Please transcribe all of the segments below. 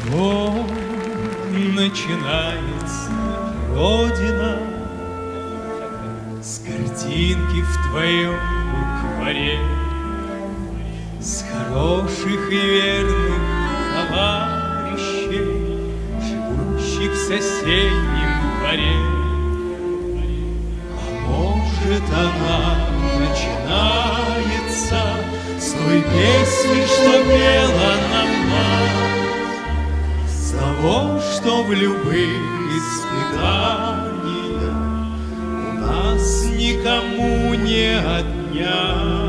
чего начинается Родина? С картинки в твоем букваре, с хороших и верных товарищей, живущих в соседнем дворе. А может, она начинается с той песни, что пела нам мать, с того, что в любых испытаниях у нас никому не отнять.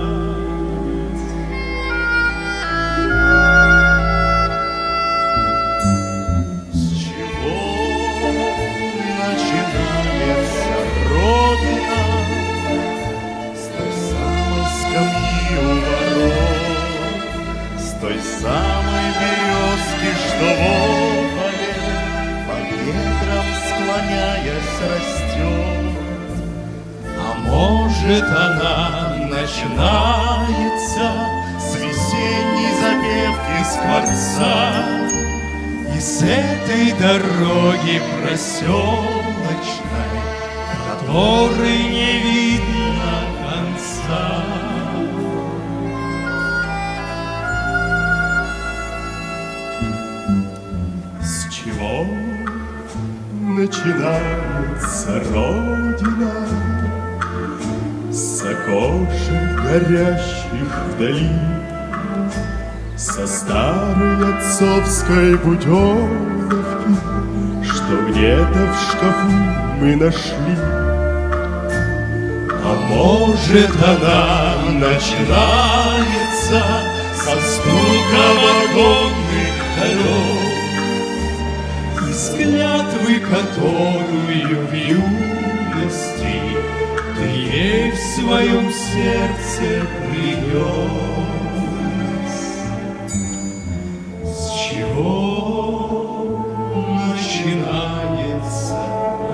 С чего начинается Родина? С той самой скамьи у ворот, с той самой березки, что в поле под ветром склоняясь растет. А может, она начинается С весенней запевки скворца и с этой дороги проселочной, которой не видно конца. С чего начинается Родина? С окошек горящих вдали, со старой отцовской буденовки, что где-то в шкафу мы нашли. А может, она начинается со стука вагонных колес, Из клятвы, которую в юности ты ей в своем сердце принес. С чего начинается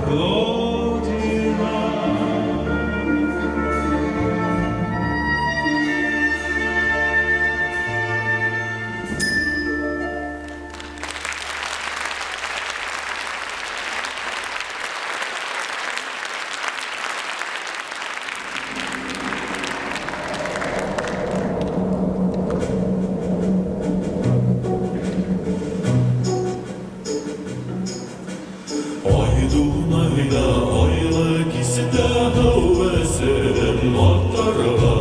Родина? Ой, Дунайда, ойлы кисіде өсім аттарға.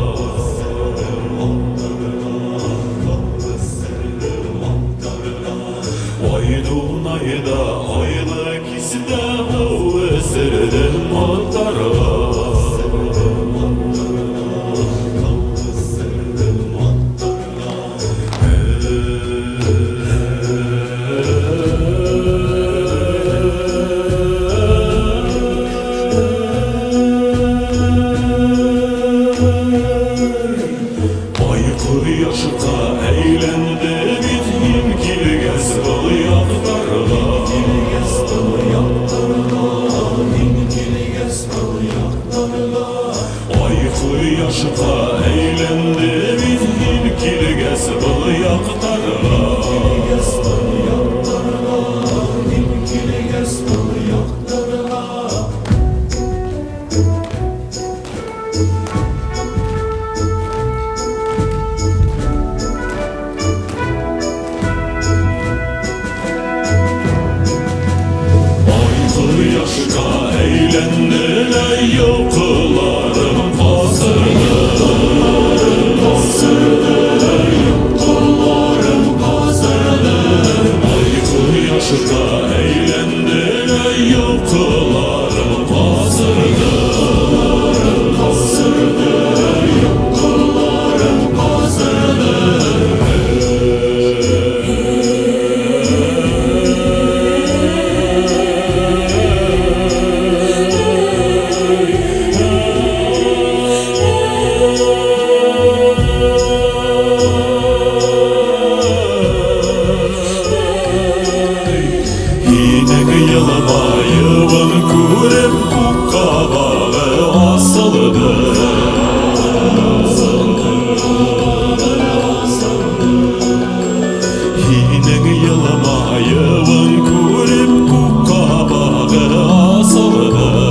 Ой, Дунайда, ойлы кисіде өсім аттарға. Yaşıta eğlendi bitkin kilges balıyaktарға. Ayıklı yaşıta eğlendi bitkin kilges balıyaktарға. Eğlendiler yolcularım hazırdır, yolcularım hazırdır. Ayıklı yaşta eğlendiler yolcularım hazırdır, hazırdır, yolcularım hazırdır. Yılmayıvın kurep kukkabağı asılıdır. Hinin yılmayıvın Sabahayıvın kurip kukabağı asılıdır.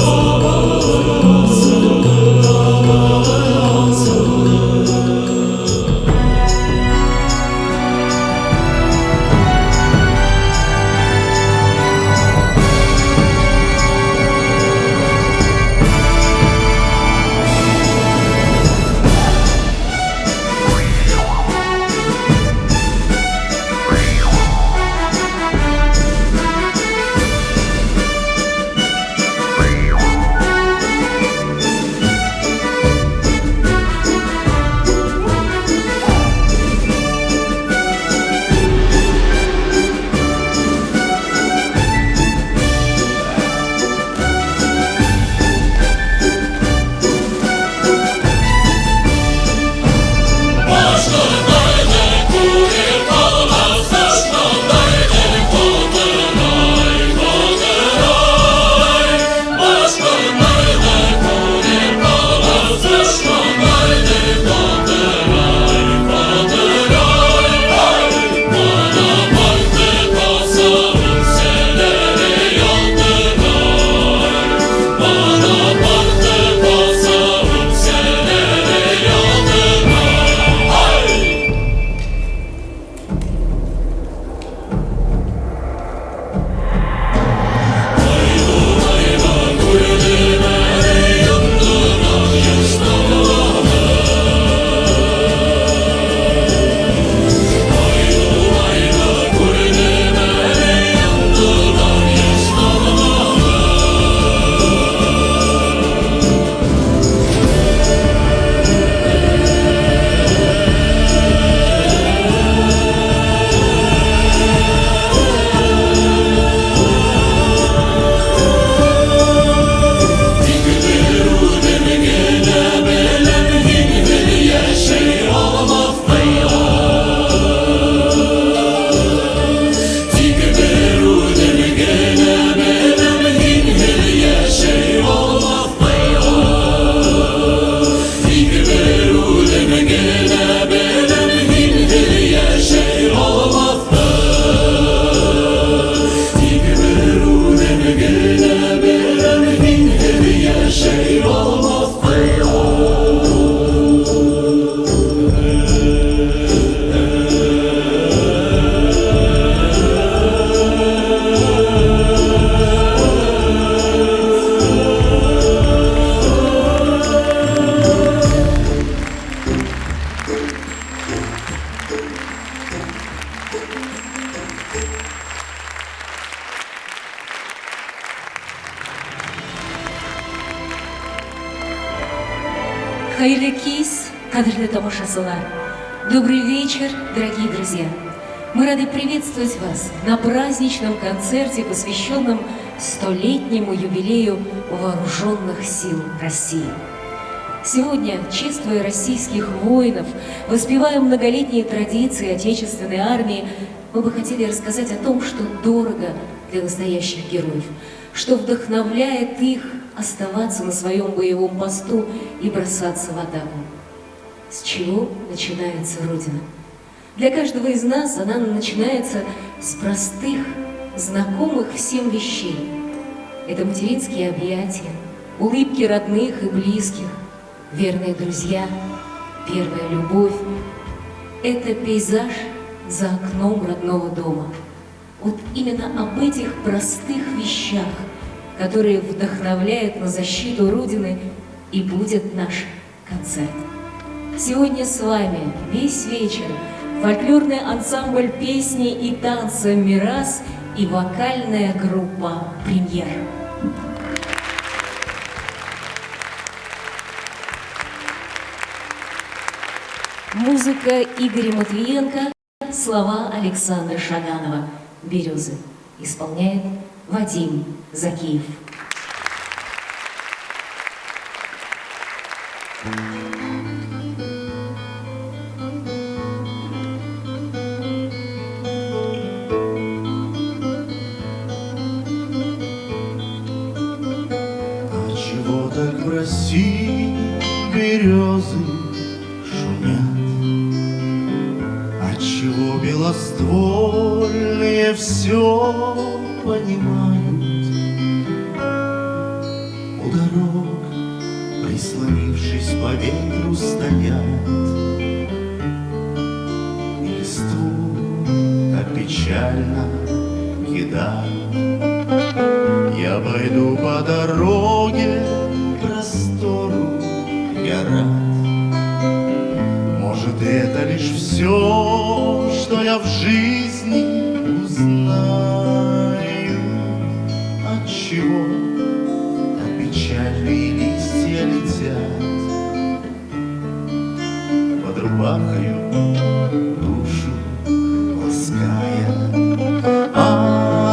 Хайырлы кис, кадірлі тамашасылар. Добрый вечер, дорогие друзья. Мы рады приветствовать вас на праздничном концерте, посвященном 100-летнему юбилею Вооруженных сил России. Сегодня, чествуя российских воинов, воспевая многолетние традиции Отечественной армии, мы бы хотели рассказать о том, что дорого для настоящих героев, что вдохновляет их оставаться на своем боевом посту и бросаться в атаку. С чего начинается Родина? Для каждого из нас она начинается с простых, знакомых всем вещей. Это материнские объятия, улыбки родных и близких, верные друзья, первая любовь. Это пейзаж за окном родного дома. Вот именно об этих простых вещах, которые вдохновляют на защиту Родины, и будет наш концерт. Сегодня с вами весь вечер фольклорный ансамбль песни и танца «Мирас» и вокальная группа «Премьер». Музыка Игоря Матвиенко, слова Александра Шаганова. «Березы» исполняет Вадим Закиев. А чего так в России березы шумят? А Отчего белоствольные все понимают? У дорог, прислонившись по ветру, стоят, и листву так печально кидают. Я пойду по дороге простору, я рад. Может, это лишь все, что я в жизни узнаю. Отчего так печальные листья летят под рубахою, душу лаская, а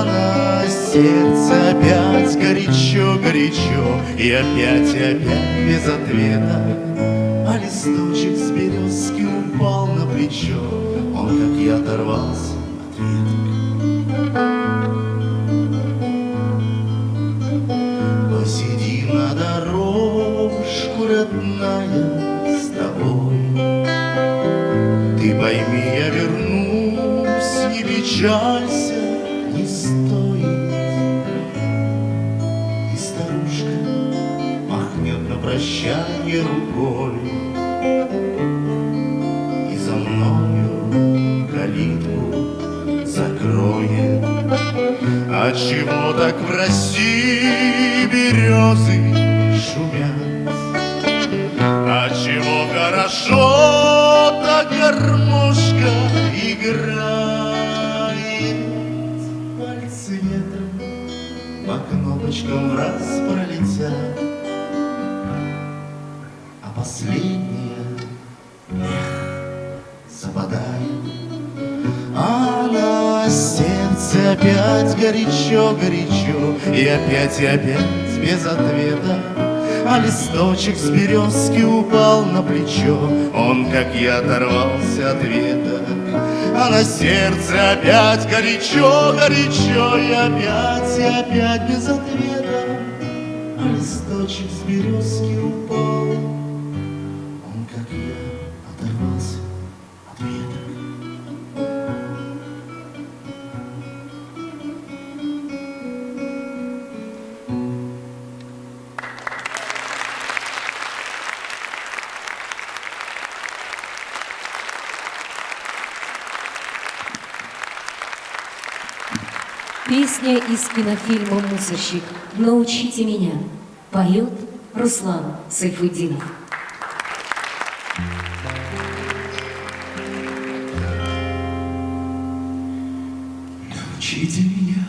на сердце опять горячо-горячо, и опять без ответа. А листочек с березки упал на плечо, он, как я, оторвался от веток. Посиди на дорожку, родная, с тобой. Ты пойми, я вернусь, не печалься, не стоит. И старушка махнет на прощанье рукой, и за мною калитку закроет. Отчего так в России березы шумят? Отчего хорошо так гармошка играет? Пальцы ветром по кнопочкам в раз пролетят, а последняя западает, а на сердце опять горячо-горячо, и опять без ответа. А листочек с березки упал на плечо, он, как я, оторвался от веток. А на сердце опять горячо-горячо, и опять без ответа. А листочек с березки упал, он, как я, оторвался от веток. Песня из кинофильма «Мусорщик» «Научите меня» поет Руслан Сайфутдинов. Научите меня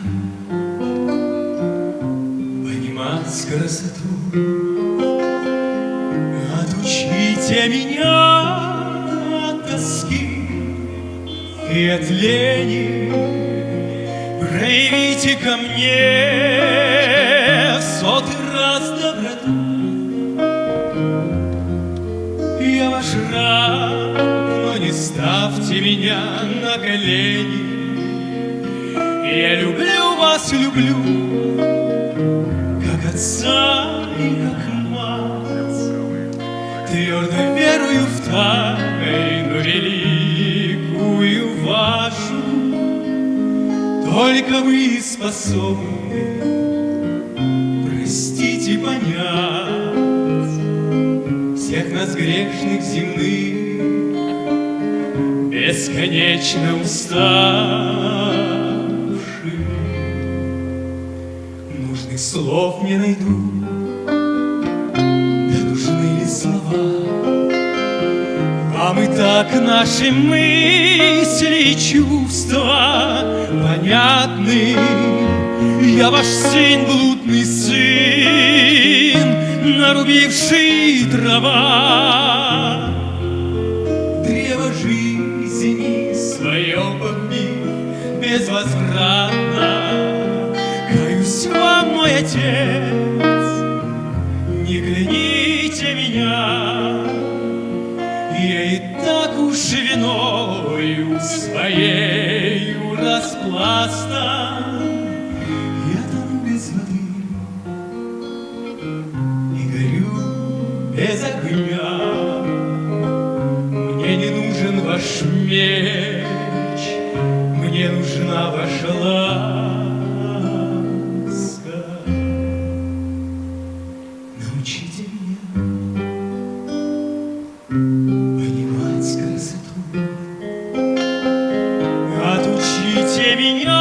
понимать красоту, отучите меня от тоски и от лени. Проявите ко мне в 100-й раз доброту. Я ваш раб, но не ставьте меня на колени. Я люблю вас, люблю, как отца и как мать. Твердо верую в тайну великую вашу. Только вы способны простить и понять всех нас грешных земных, бесконечно уставших. Нужных слов не найду, да нужны ли слова? Вам и так наши мысли и чувства понятны. Я ваш сын, блудный сын, нарубивший дрова. Древо жизни свое побив безвозвратно. Каюсь вам, мой отец, не кляните меня. Я и так уж виною своею распластан. Я тону без воды и горю без огня. Мне не нужен ваш меч, мне нужна ваша ласка. Научите меня понимать красоту, отучите меня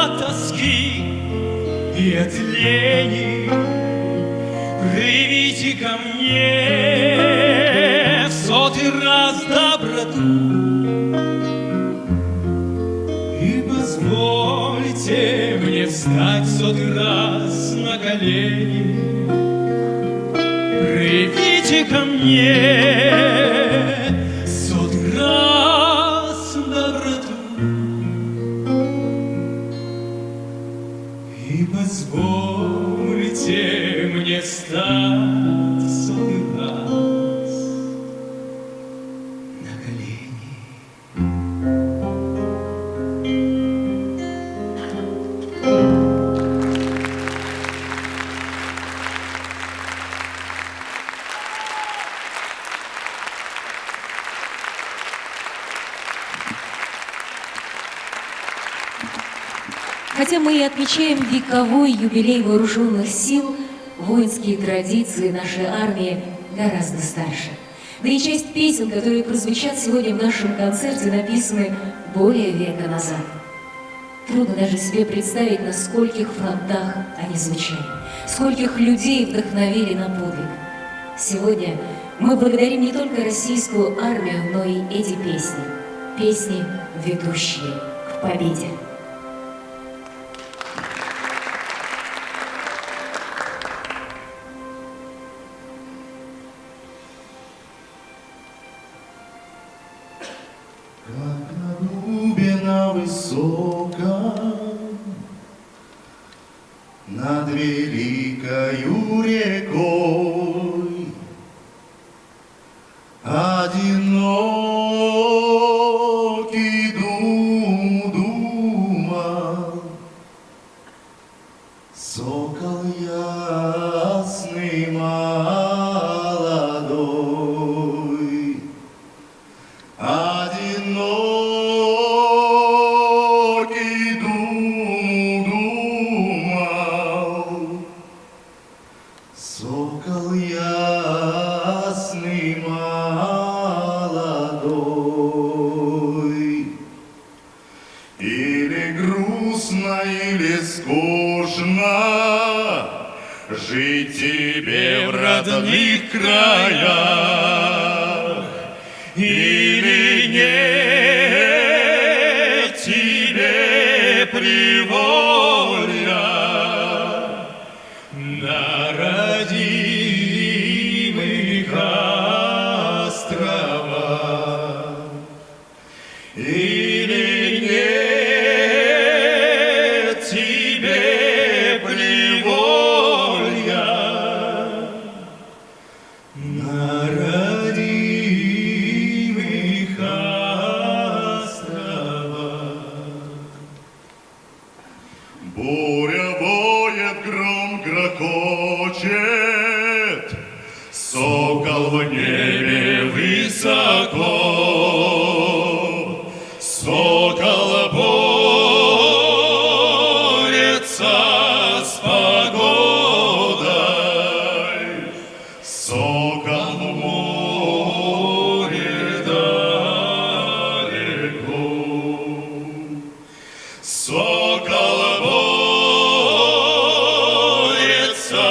от тоски и от лени, проявите ко мне в 100-й раз доброту и позвольте мне встать в 100-й раз на колени. Проявите ко мне 100-й раз доброту и позвольте мне встать в 100-й раз на колени. Хотя мы и отмечаем вековой юбилей вооруженных сил, воинские традиции нашей армии гораздо старше. Да и часть песен, которые прозвучат сегодня в нашем концерте, написаны более века назад. Трудно даже себе представить, на скольких фронтах они звучали, скольких людей вдохновили на подвиг. Сегодня мы благодарим не только российскую армию, но и эти песни, песни, ведущие к победе. Как на дубе на высоком, над великою рекой, одинокий думал, сокол ясный молодой. Одинокий думал, сокол ясный молодой. Или грустно, или скучно жить тебе в родных краях, или нет тебе приволья на родимых островах, или нет тебе приволья на родимых островах. Буря воет, гром грохочет, сокол в небе высоко, сокол борется с погодой, сокол в море далеко, сокол борется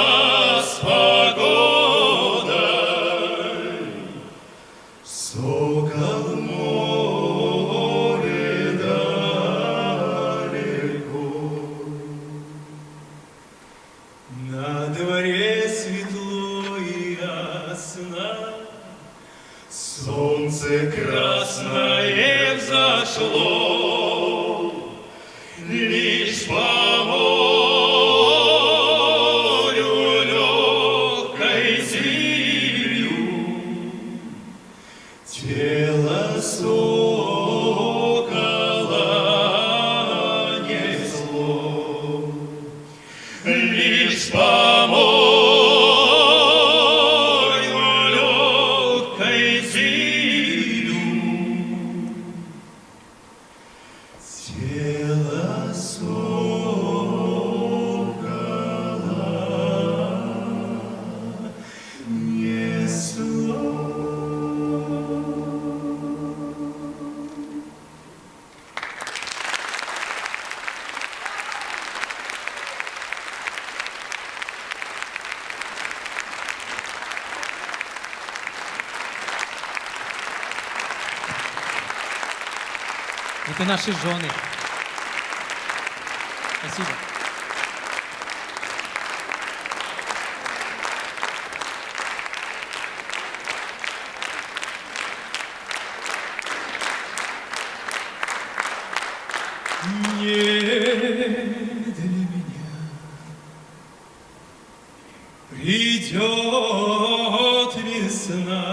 с погодой, сокол в море далеко. На дворе светло и ясно, солнце красное взошло, лишь по морю легкой зыбью тело сокола несло, лишь по морю легкой зыбью Это наши жены. Спасибо. Не для меня придет весна,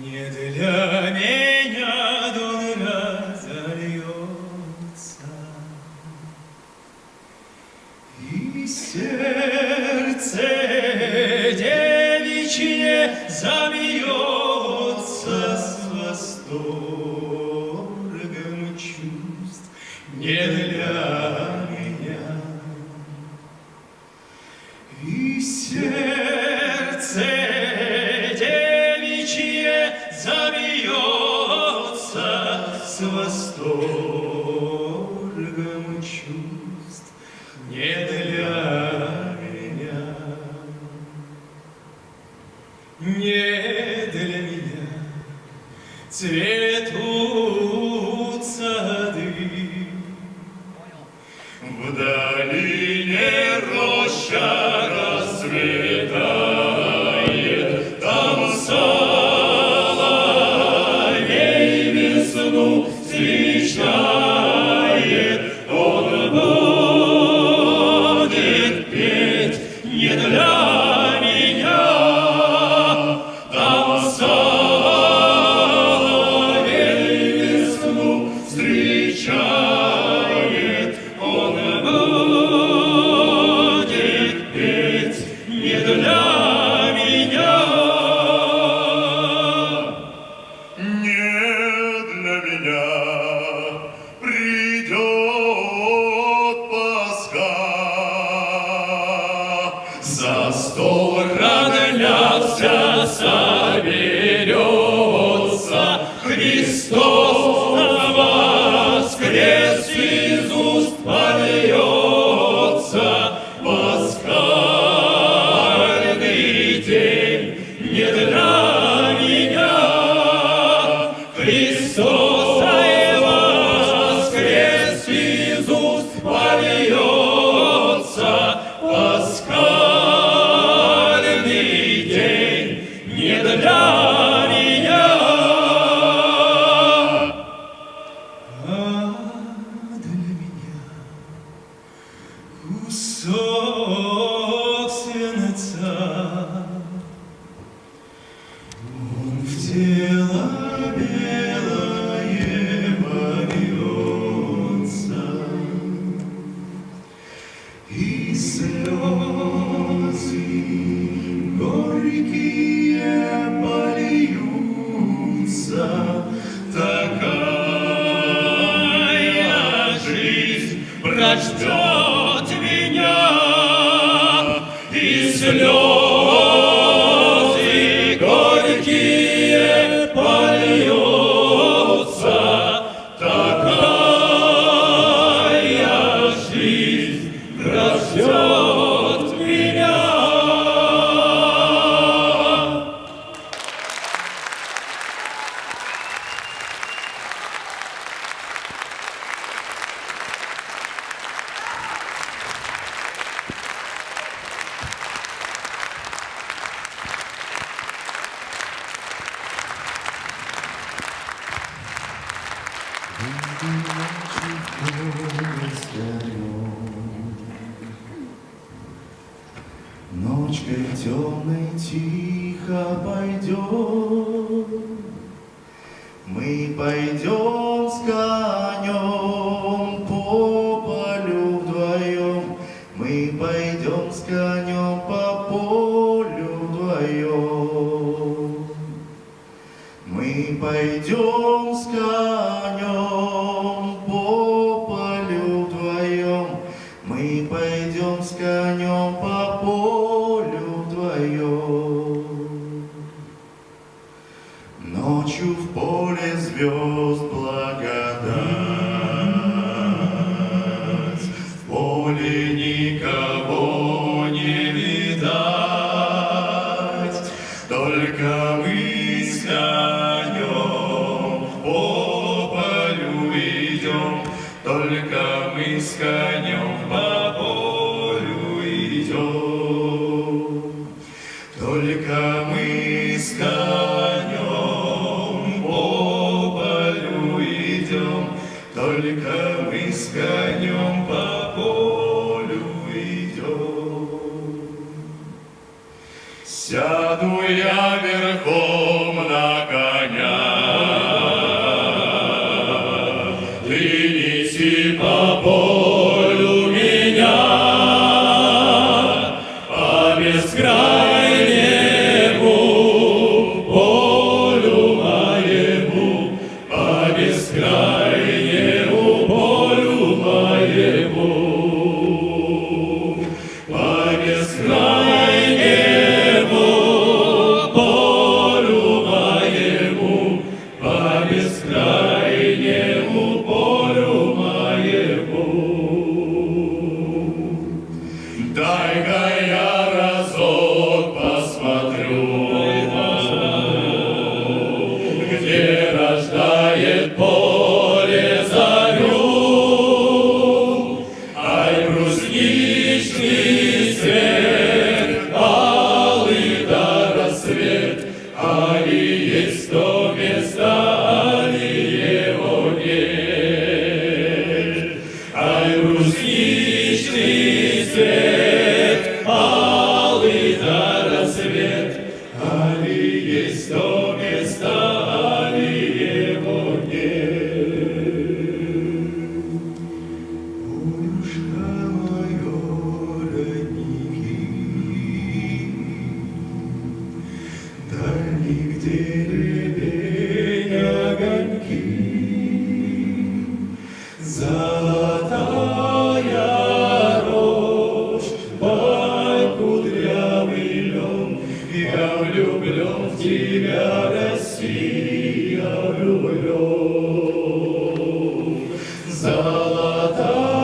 не для меня дон разольется, и сердце девичье забьется с восторгом чувств, не для меня. И сердце девичье забьется с восторгом чувств, не для меня, не для меня цветут сады. В долине роща расцветает, там соловей весну встречает. Он будет петь не для меня, там соловей весну встречает. Он будет петь не для меня. Не для меня придет Пасха. За стол роднятся, соберется Христос, воскрес из уст польется. Пасхальный день не для меня. Христос воскрес из уст польется. Пасхальный день не для меня. А для меня кусок свинца, он в тело белое вольется, и слезы горькие польются. Такая жизнь прождет меня, и слезы горькие польются. Такая жизнь прождет меня. Ночкой темной тихо пойдем, мы пойдем с конем по полю вдвоем, мы пойдем с конем по полю вдвоем, мы пойдем с конем по полю вдвоем, мы пойдем с конем по полю вдвоем. Ночью в поле звезд благодать, в поле никого не видать, только мы с конем по идем, только мы с конем по полю идем. Только мы с конем по полю идем, только мы с конем по полю идем. Сяду я верхом на коня, ты неси по полю меня, по бескрайнему полю моему, по бескрайнему полю моему, по бескрайнему полю моему, по бескрайнему полю моему. Дай-ка я разок посмотрю, где рождает поле зарю. Ай, брусничный цвет, алый да рассвет, али есть то место, али его нет. Ай, брусничный цвет, алый да рассвет, али есть то место, али его нет. Полюшка мое родники, дальних деревень огоньки, золотая рожь, пой кудрявый лен, я влюблен в тебя, Россия, влюблен. Золотая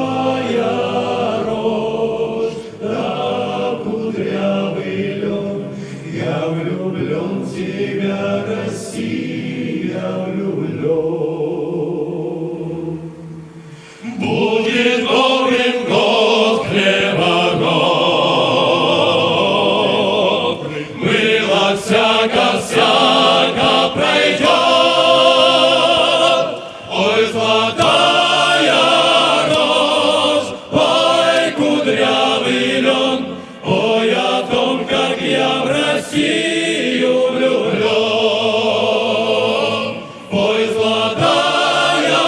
рожь, да кудрявый лен, я влюблен в тебя, Россия, влюблен. Будет добрым год хлебород, мыло всяко пройдет. Ой, золотая рожь, ой, кудрявый лен, ой, о том, как я в Россию влюблен. Ой, золотая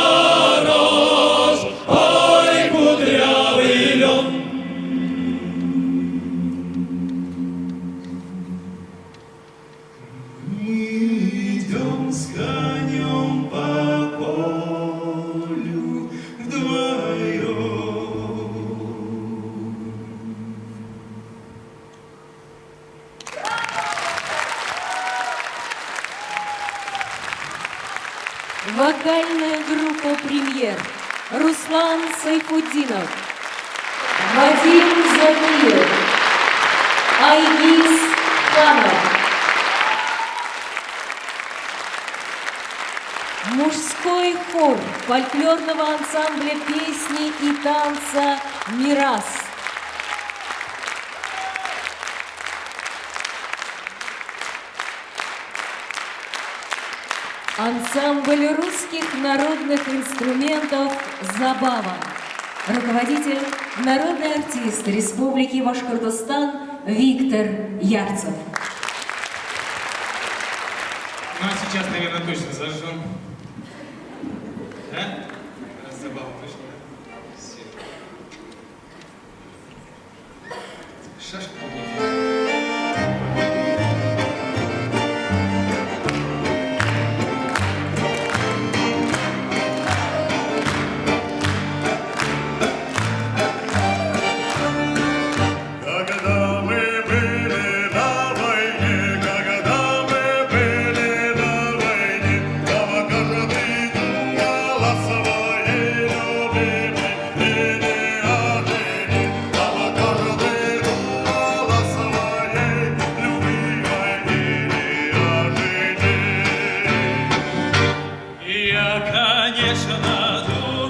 рожь, ой, кудрявый лен. Мы идем с конем по полю вдвоем. Вокальная группа «Премьер». Руслан Сайфутдинов, Вадим Закиев, Айгиз Ханов. Мужской хор фольклорного ансамбля песни и танца «Мирас». Ансамбль русских народных инструментов «Забава». Руководитель – народный артист Республики Башкортостан Виктор Ярцев. Ну а сейчас, наверное, точно зажжем. Да? Раз Забава точно, да? Все. Шашку помните. Когда мы были на войне, когда мы были на войне, там каждый думал о своей любимой и не о жене. Там каждый думал о своей любимой и не о жене. Я, конечно, думал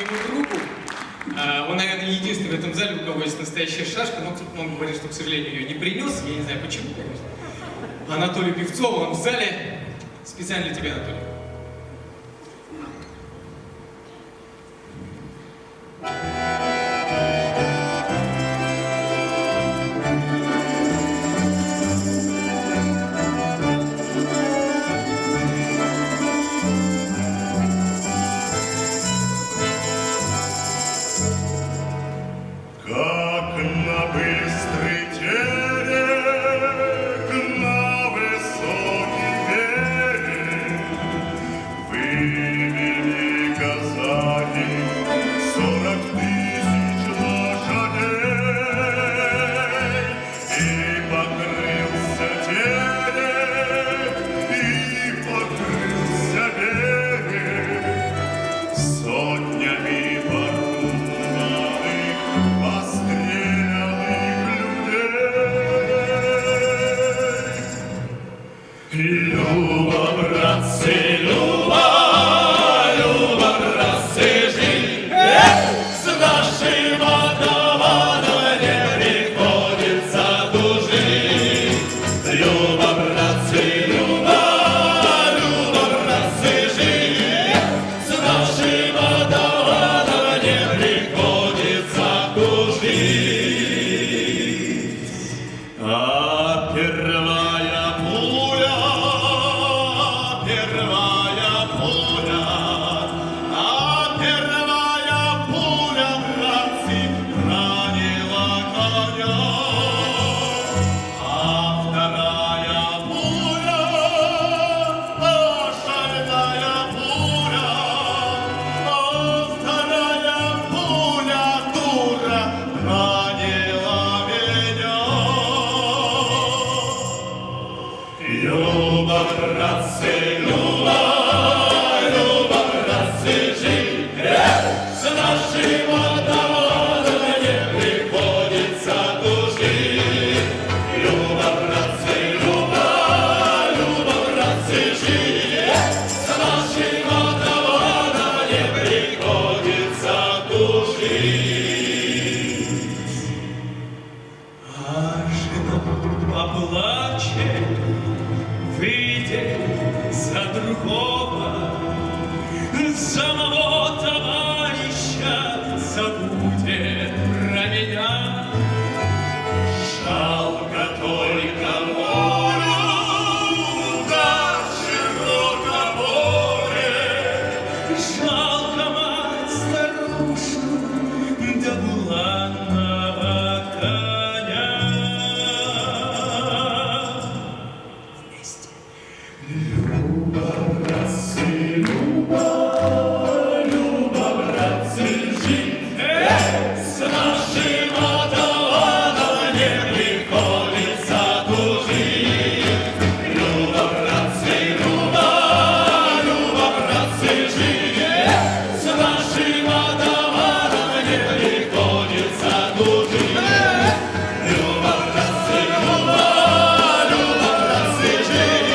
моему другу. Он, наверное, единственный в этом зале, у кого есть настоящая шашка, но он говорит, что, к сожалению, ее не принес. Я не знаю, почему, конечно. Анатолий Певцов, он в зале. Специально для тебя, Анатолий. Как на быстрый терек, на высокий берег вывели казаки 40 тысяч лошадей, и покрылся терек, и покрылся берег сотнями порубанных, расстрелянных людей. Люба, братцы, Люба, Люба, братцы, жить, с нашим атаманом не приходится тужить. Люба, братцы, Люба, Люба, братцы, жить, с нашим атаманом не приходится тужить. А первая пуля, братцы, ранила коня. А вторая пуля, шальная пуля, вторая пуля, дура, ранила меня. Люба, братцы, Люба, Люба, братцы, жить, с нашим атаманом не приходится тужить. Люба, братцы, Люба, Люба, братцы, жить, с нашим атаманом не приходится тужить. А жена поплачет, выйдет за другого, самого товарища забудет про меня. Жалко только морю, да широко море. Жалко мать старушку, да буланного коня. Вместе. Люба, братцы, Люба, Люба, братцы, жить, с нашим атаманом не приходится тужить. Люба, братцы, Люба, Люба, братцы, жить, с нашим атаманом не приходится тужить. Люба, братцы, Люба, Люба, братцы, жить,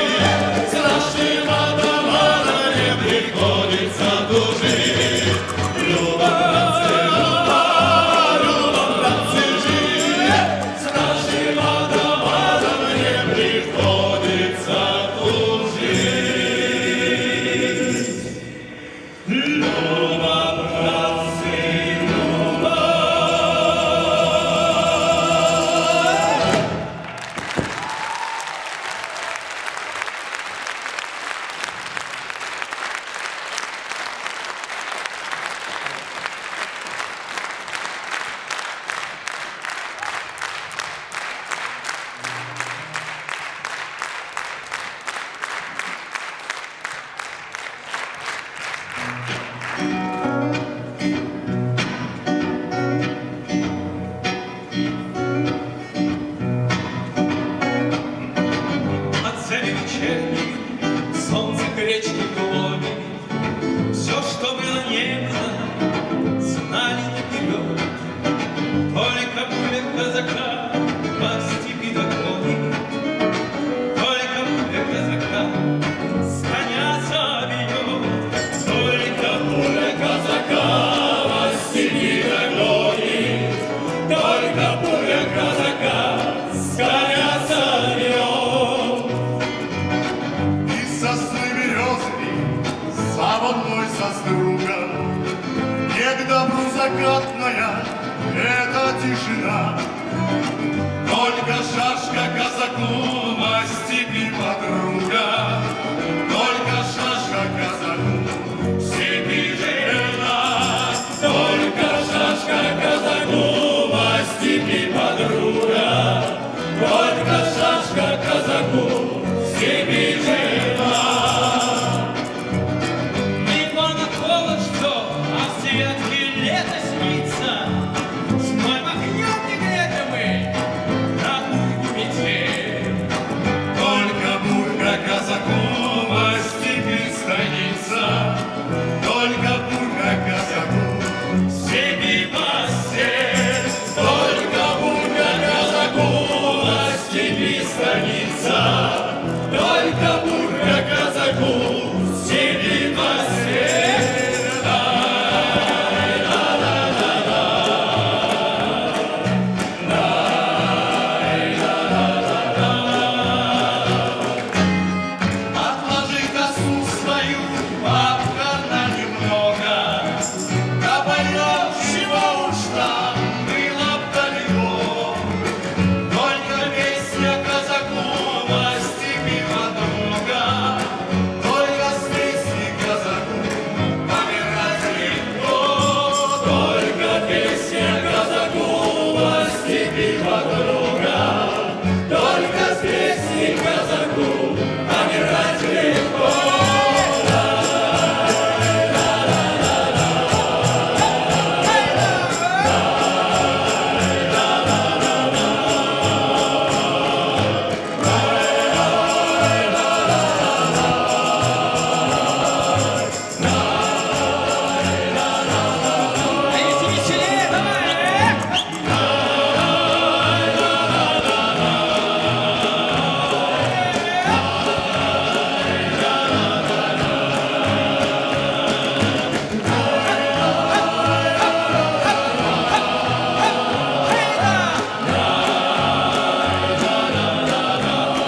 с нашим атаманом не приходится тужить. Люба, братцы, Люба, Люба, братцы, жить, с нашим атаманом не приходится тужить. Люба, братцы, Люба. От зари вечерней солнце к речке клонит. Все, что было, не было, знали наперед. Только пуля казака по степи догонит. Только пуля казака с коня забьет. Только пуля казака закатная эта тишина. Только шашка казаку на степи подруга, только шашка казаку в степи жена, только шашка казаку на степи подруга, только шашка казаку в степи жена. Его на холод что, а в девятке лето снится. С моим огнем не греты мы, на бурю метель. Только бурка казаку на степи станется, только бурка казаку в степи постель, только бурка казаку на степи станется, только бурка казаку в степи постель. Отложи косу свою, бабка, на немного, да поймешь, чего уж там было б далеко. Только песня казаку на степи подруга, только с песней казаку помирать легко. Только песня казаку на степи подруга, только с песней казаку помирать легко. А если веселее, давай!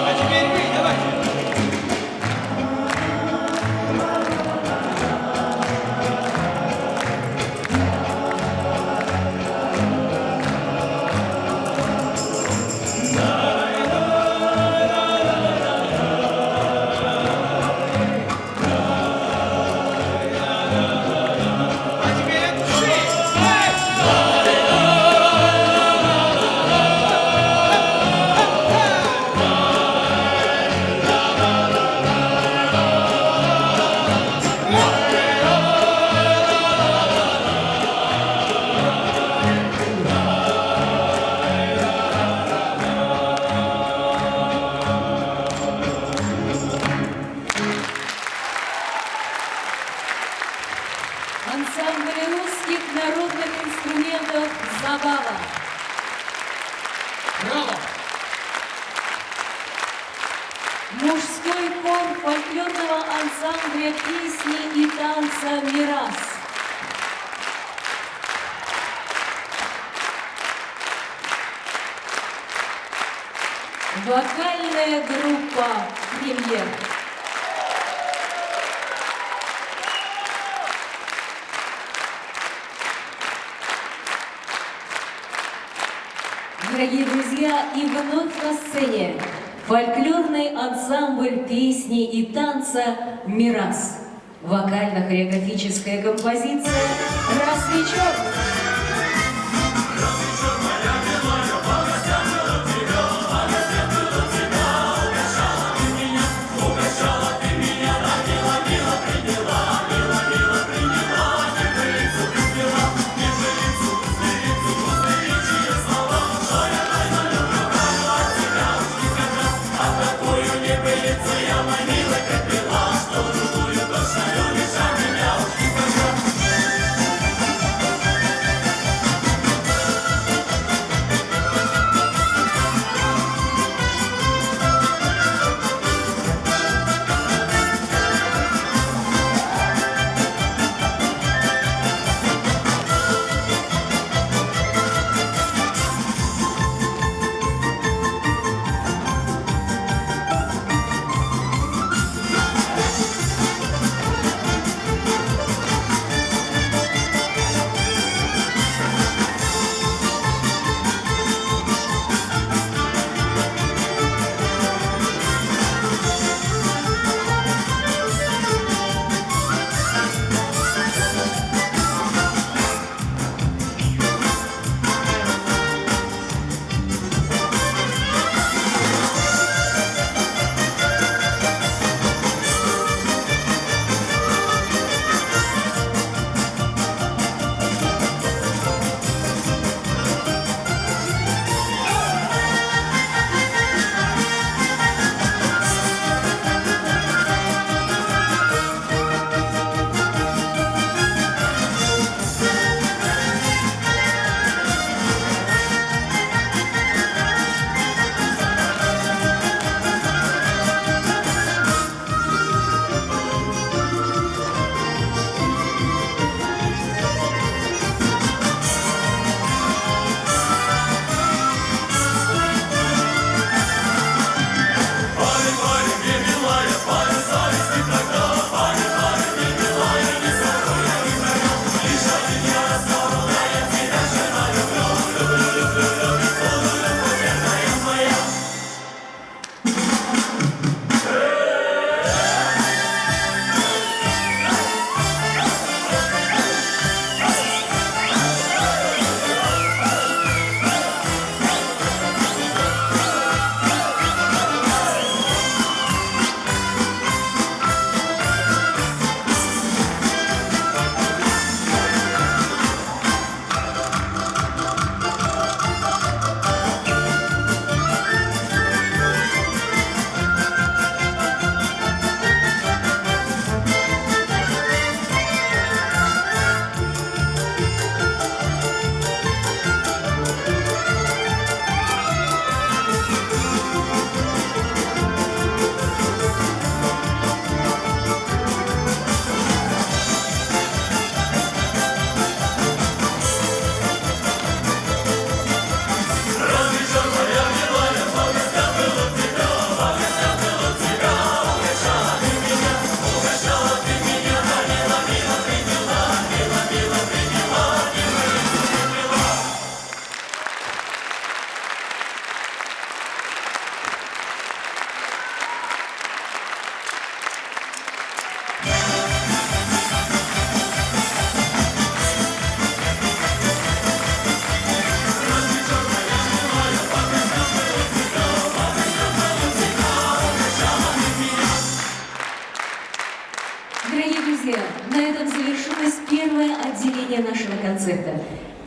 А теперь вы, давайте. А теперь от души. Ансамбль русских народных инструментов «Забава». Браво! Мужской хор фольклорного ансамбля песни и танца «Мирас». Вокальная группа «Премьер». Дорогие друзья, и вновь на сцене фольклорный ансамбль песни и танца «Мирас». Вокально-хореографическая композиция «Рассвечен».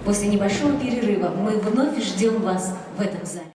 После небольшого перерыва мы вновь ждем вас в этом зале.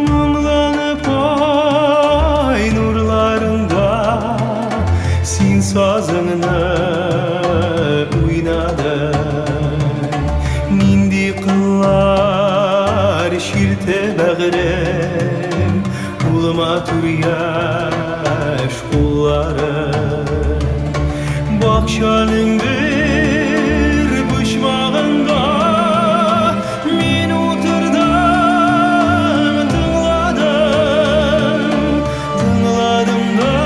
Mumlanıp ay nurlarında sin sazını oynadı. Nindi kıllar şirte bağrım, ulma turyaş kulları. Bakşanın bir bışmağında min oturdum, tınladım da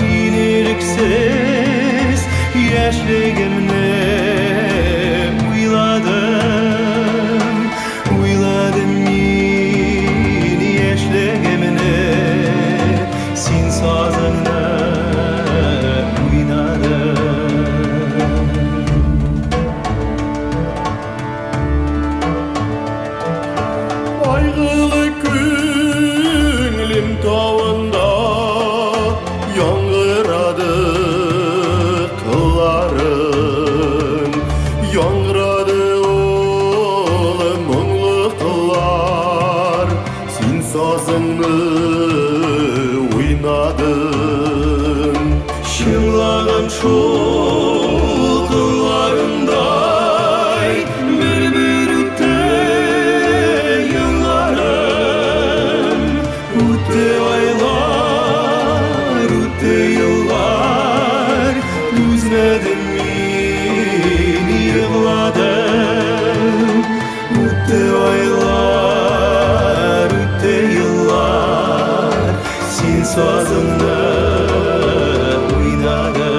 inerik ses yaşlığımı uyladım yine yaşlığımı sin sazını Aygılı günlim tavında yangıradı kılların, yangıradı oğlum munlu kıllar, sin sazını oynadın. Şınlağım şol kıllarınday bir ütte yıllarım, ütte aylar, ütte yıllar, düzmedim mini yığladım. Ütte aylar, ütte sazınla oynadım.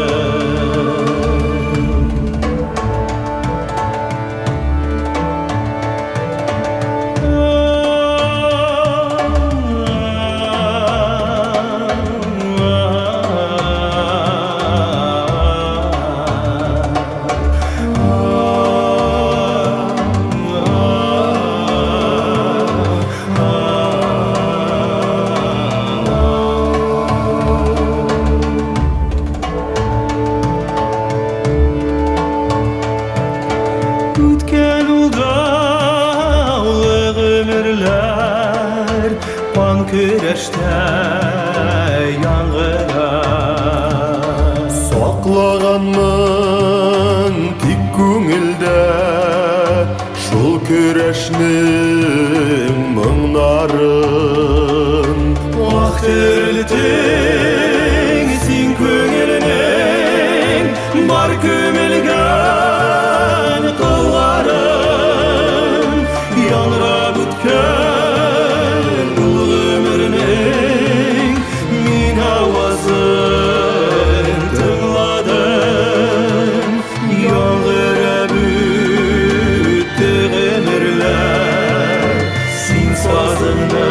Үткен ұлдаулы өмірлер Қан күреште яңғырар Сақлағанмын тик көңілді Шул күрешнің мұңнарын Ақ терілтің сен көңілінен Бар көмілген қылларын Яңырап өткен ұл өмірінің Мен ауазын тыңладым Яңырап өтті ғұмырлар Сен сазыңды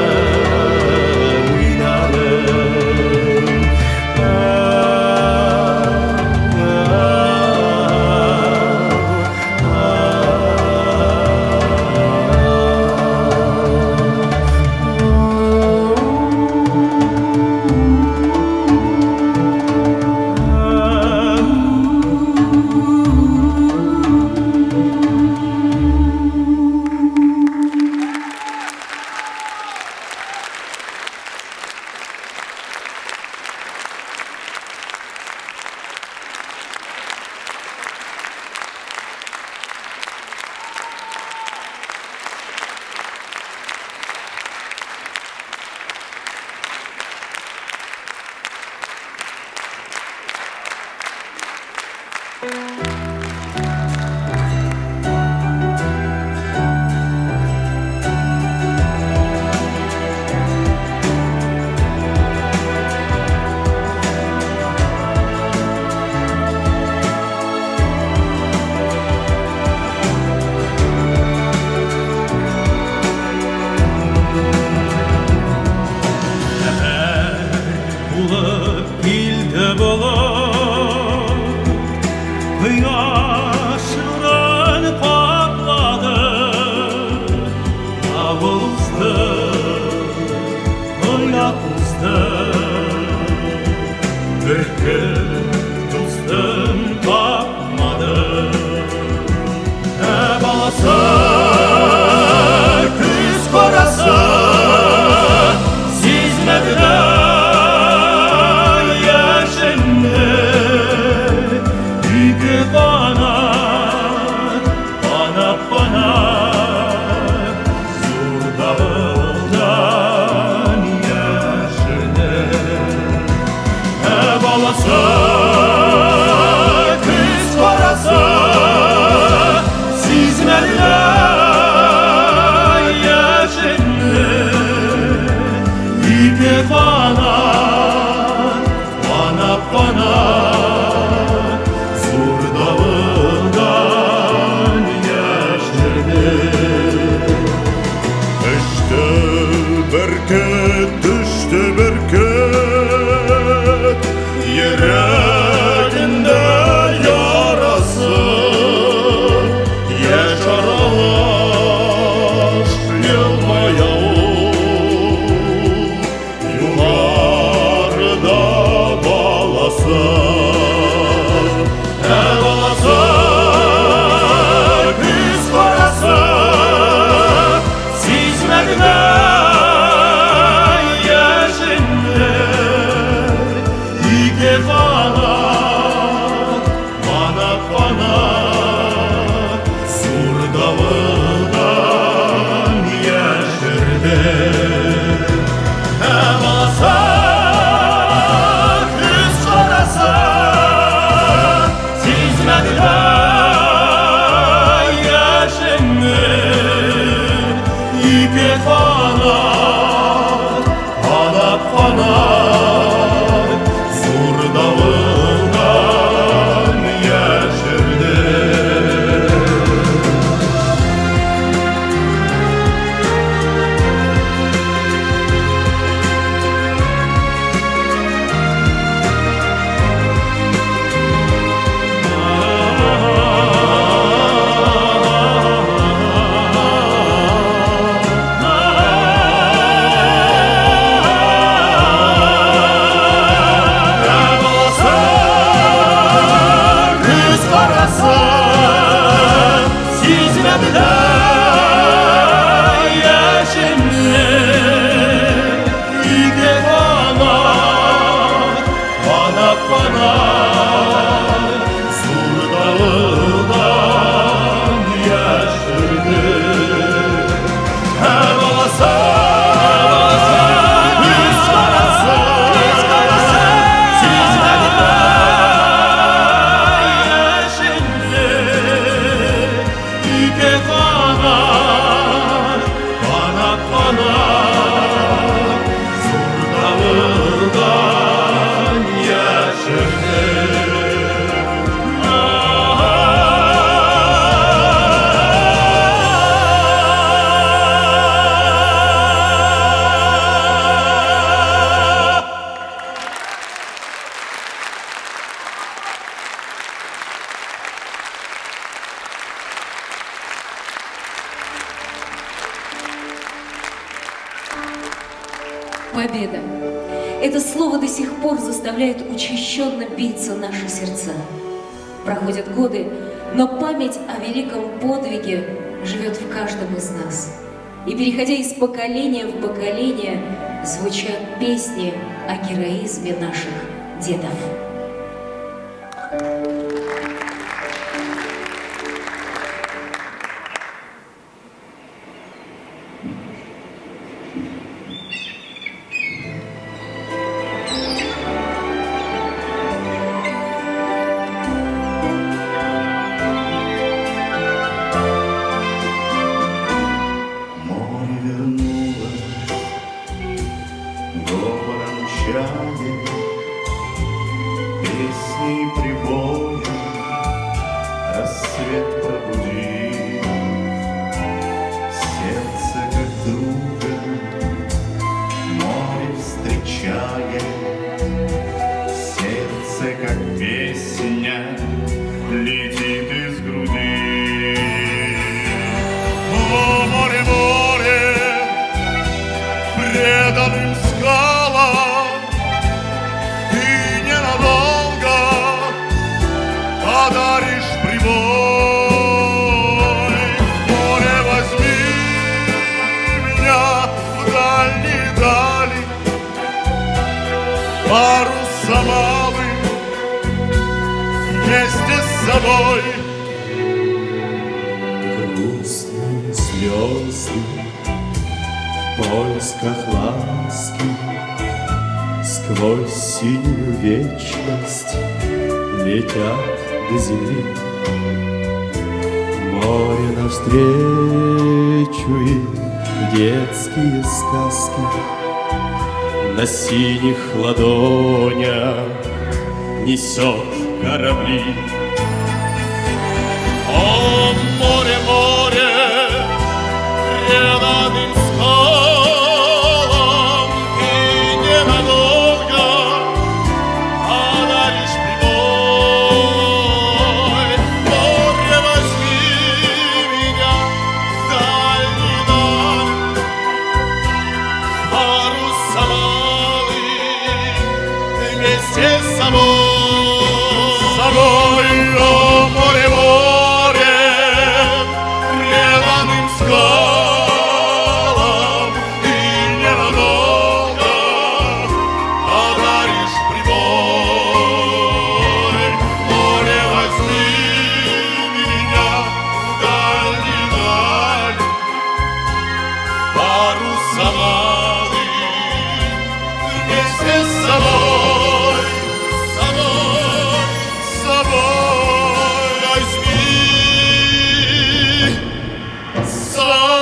победа. Это слово до сих пор заставляет учащенно биться наши сердца. Проходят годы, но память о великом подвиге живет в каждом из нас. И, переходя из поколения в поколение, звучат песни о героизме наших дедов. Море вернулось говором чаек, песней прибоя, рассвет пробудил сердце как друга, море встречает, сердце как песня летит из груди. О, море, море, преданным скалам, ты ненадолго подаришь прибой. Море, возьми меня в дальние дали, парусом малым вместе с собой. Грустные слезы в поисках ласки сквозь синюю вечность летят до земли. Море навстречу им детские сказки на синих ладонях несет корабли. О, море, море, преданным скалам ты ненадолго подаришь прибой. Море, возьми меня в дальний даль, парусом малым вместе с собой. О, море, море, преданным скалам ты ненадолго подаришь прибой. Море, возьми меня в дальний даль, парусом малым вместе с собой, с собой возьми с собой.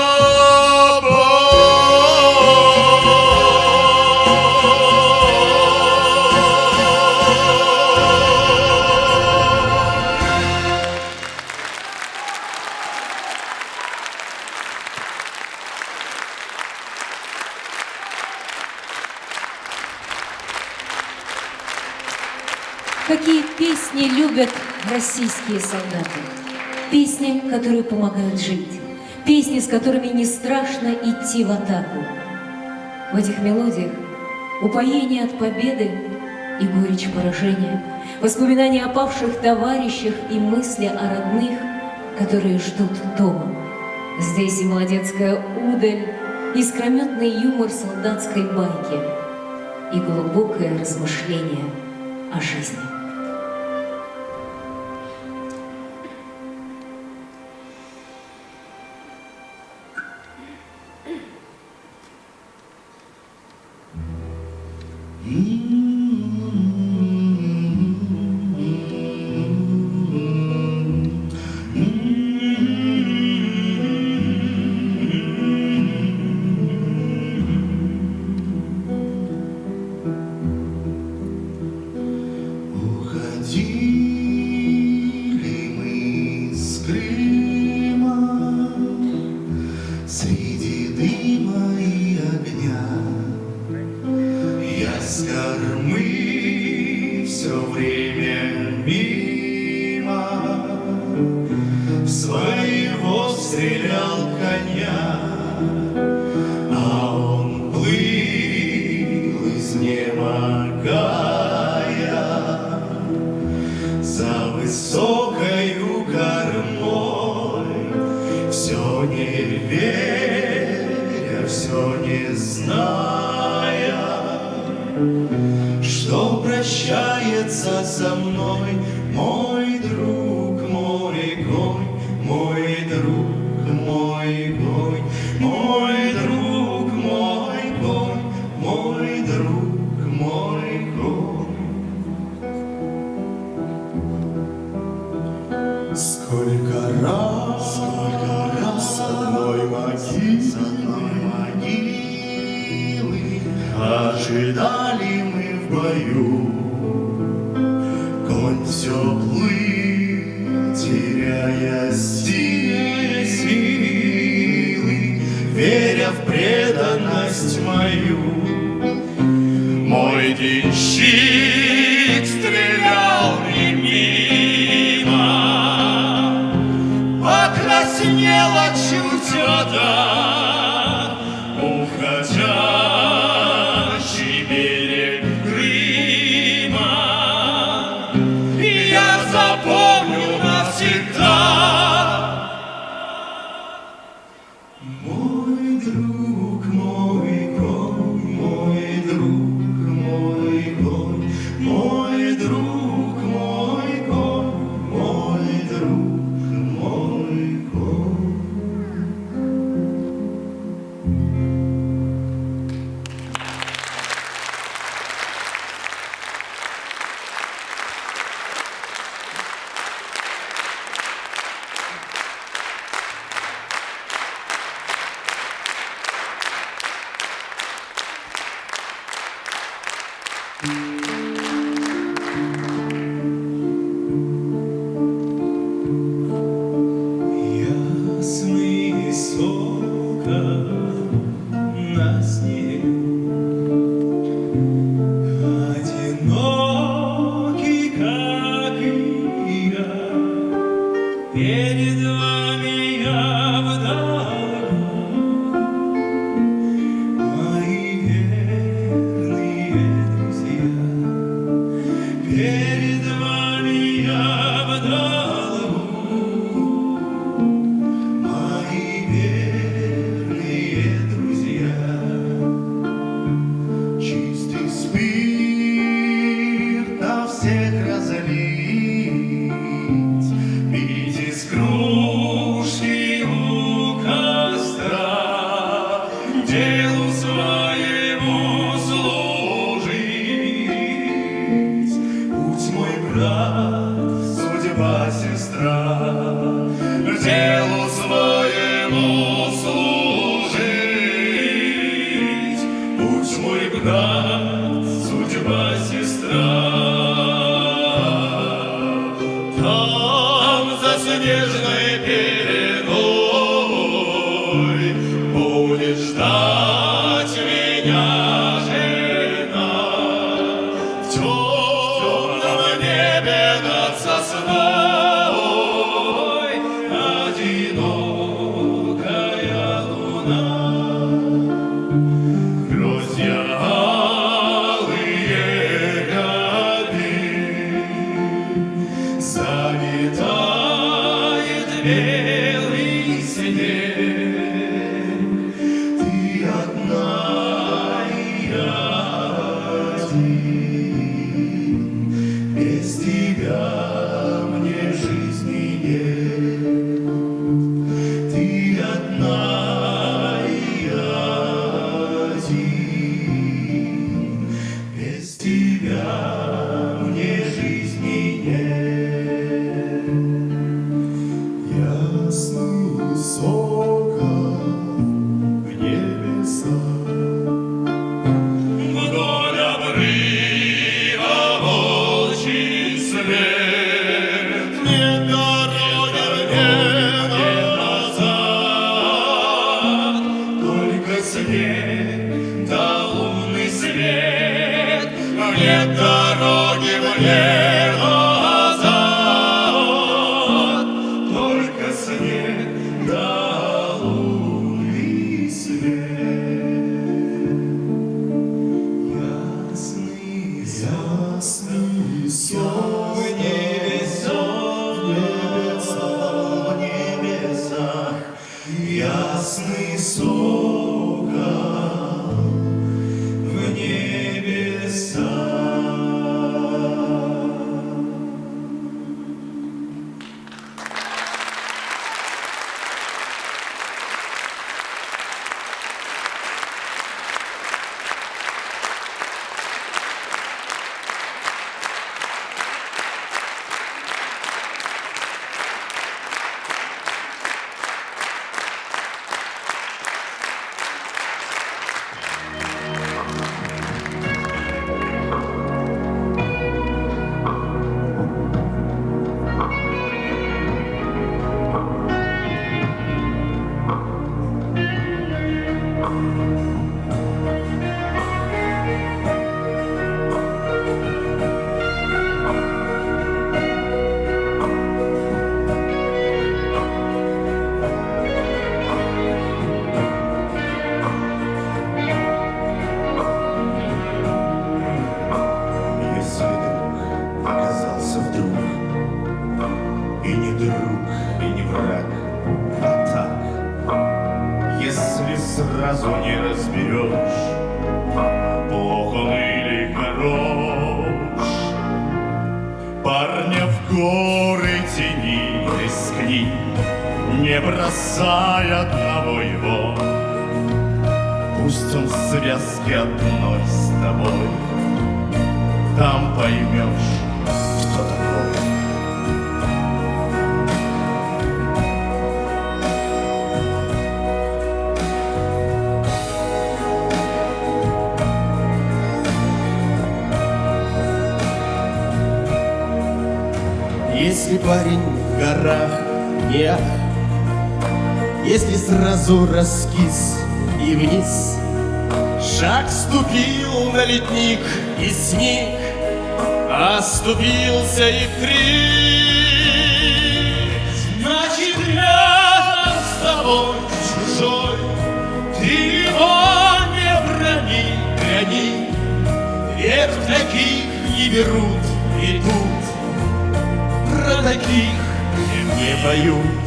Какие песни любят российские солдаты? Песни, которые помогают жить. Песни, с которыми не страшно идти в атаку. В этих мелодиях упоение от победы и горечь поражения, воспоминания о павших товарищах и мысли о родных, которые ждут дома. Здесь и молодецкая удаль, искрометный юмор солдатской байки и глубокое размышление о жизни. Уходили мы с Крыма среди дыма и огня. Я с кормы все время мимо в своего стрелял коня, а он плыл встретиться со мной, мой друг, мой конь, мой друг, мой конь, мой друг, мой конь, мой друг, мой конь. Сколько раз с одной могилы ожидали мы в бою. Конь все плыл, теряя силы, веря в преданность мою. Мой денщик стрелял не мимо, покраснела чуть вода, уходящий берег Крыма. И я запомню навсегда. Мой друг, мой конь, мой друг, мой конь, мой друг, мой конь, мой друг, мой конь. Ясный сокол на сне, одинокий, как и я, перед вами я вдаль. Мои верные друзья, перед вами я вдаль. Мои верные друзья, чистый спирт на всех разлить, пить из кружки у костра, делу своему служить. Путь мой брат, судьба сестра, делу своему служить. Путь мой брат, судьба сестра. Там за снежной пеленой будет ждать меня жена. В темном небе над сосной одинокая луна. Гроздья алые рябы, заметает белый снег. Ты одна, и я один, без тебя мне жизни нет. Ты одна, и я один, без тебя мне жизни нет. Ясный сокол в небесах, вдоль обрыва волчий след. Нет дороги мне назад, только снег да лунный свет. Нет дороги мне назад, только снег да лунный свет. Ясный сон в небесах, в небесах, ясный сокол в небесах. горы тени рискни, не бросай одного его. Пусть он в связке одной с тобой, там поймешь, кто такой. Если парень в горах не ах, если сразу раскис и вниз, шаг ступил на ледник и сник, оступился и крик. Значит, рядом с тобой чужой, ты его не брони, гони, ведь таких не берут и тут. Про таких не поют.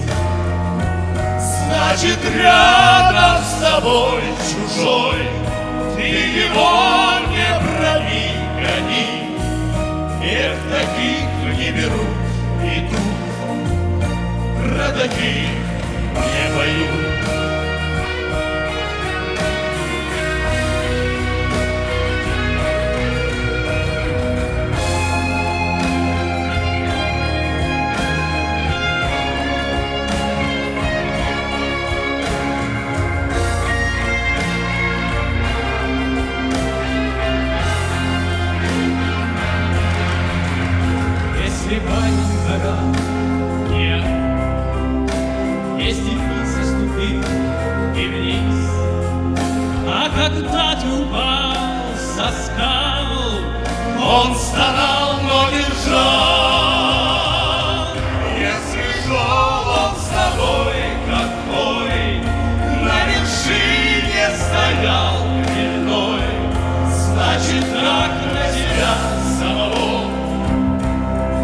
Значит, рядом с тобой чужой, ты его не брони, гони, ведь таких не берут и тут. Про таких не поют. Если парень гора, нет, если вниз ступил и вниз, а когда ты упал со скал, Он стонал, но держал. Если шел он с тобой, как бой, на вершине стоял хмельной, значит, так на тебя самого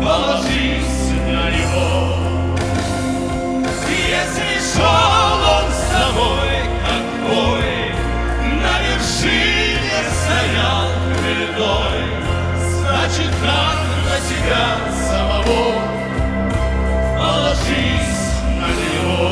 положись на него. Если шел он с тобой, как бой, на вершине стоял хмельной, значит, так на тебя самого положись на него.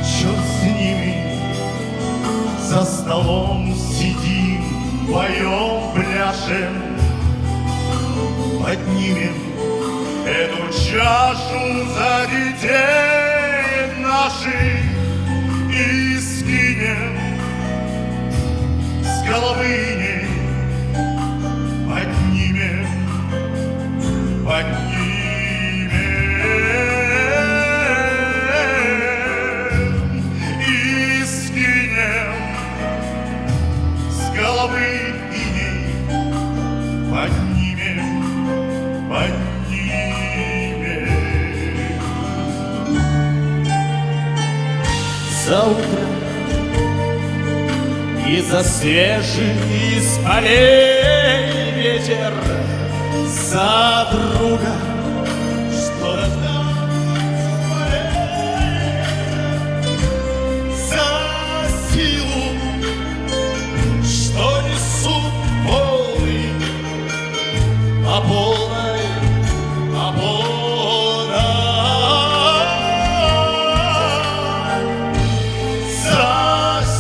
Черт с ними, за столом сидим, поем, пляшем, поднимем эту чашу за детей наших и скинем с головы ней, поднимем, поднимем. И скинем с головы иней, поднимем, поднимем. За утро и за свежий из полей ветер, за друга, что рождает в полей, за силу, что несут полный, а полной, а полной, за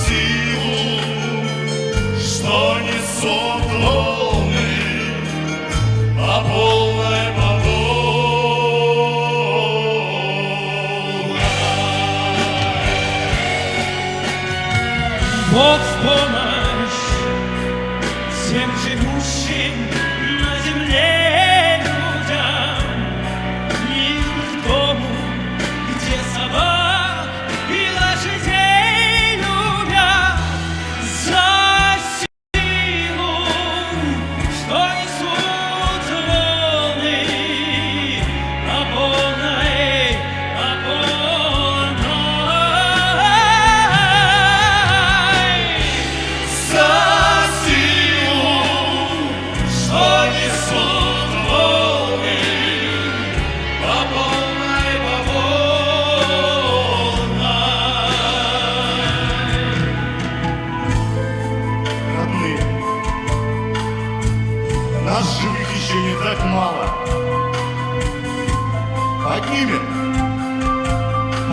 силу, что несут волны, а полной, по полной. Бог в помощь всем живущим на земле людям, мир дому, где собак и лошадей любят, за силу,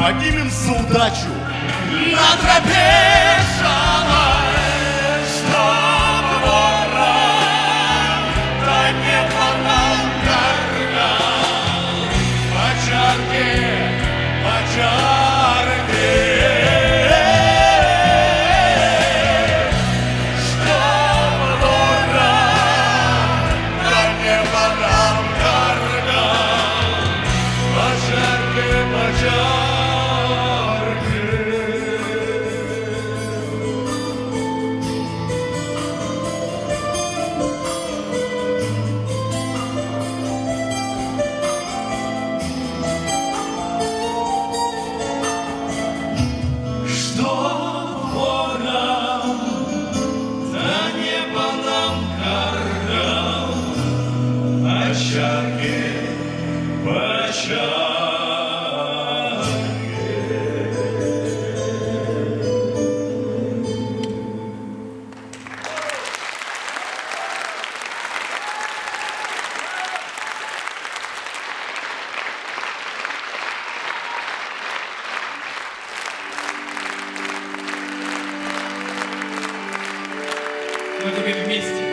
Поднимемся удачу. На тропе шалай, чтоб ворон, да не подал каргал. По чарке, чтоб ворон, да не подал каргал. По чарке, Мы теперь вместе.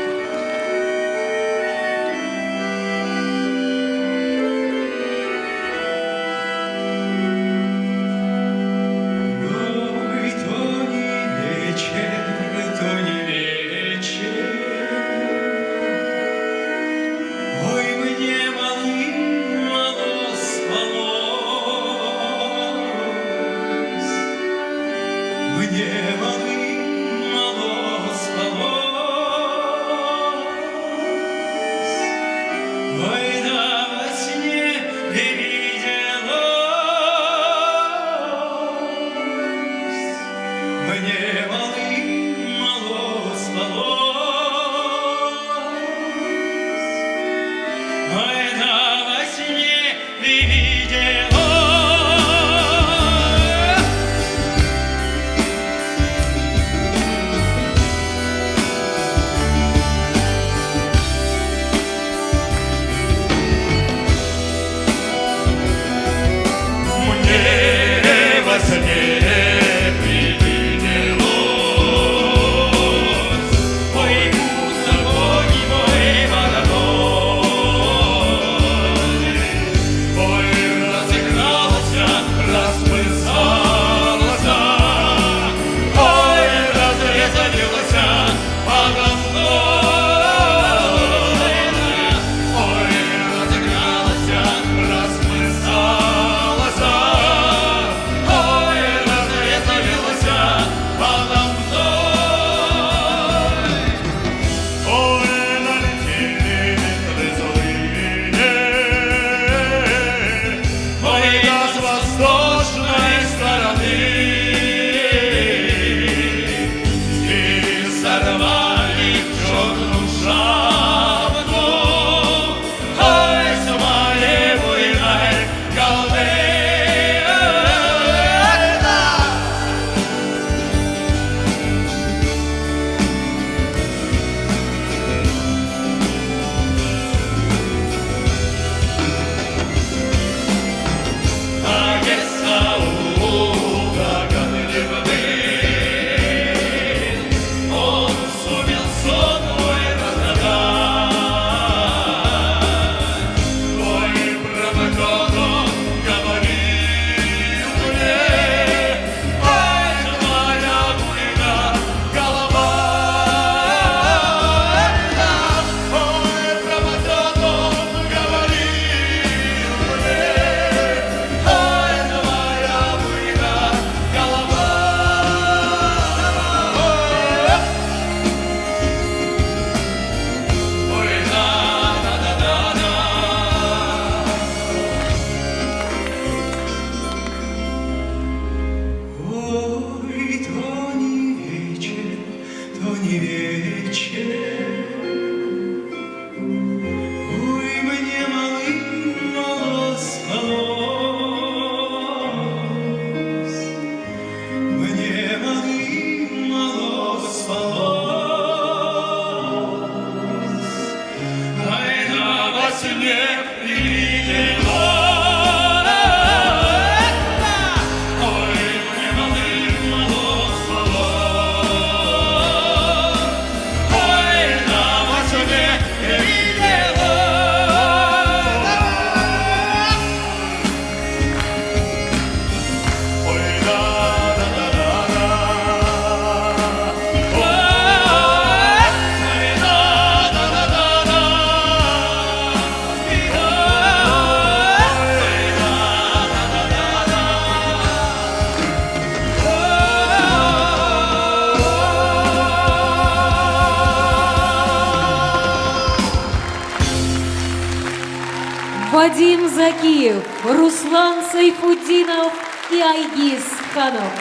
Ой, то не вечер, то не вечер. Ой, мне мало спалось. Мне мало спалось. Ой, да во сне привиделось. Мне мало спалось. Ой, да во сне привиделось. Мне во сне привиделось. Вадим Закиев, Руслан Сайфуддинов и Айгиз Ханов.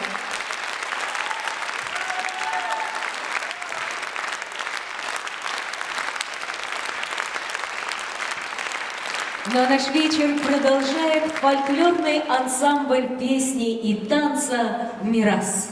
Ну а наш вечер продолжает фольклорный ансамбль песни и танца «Мирас».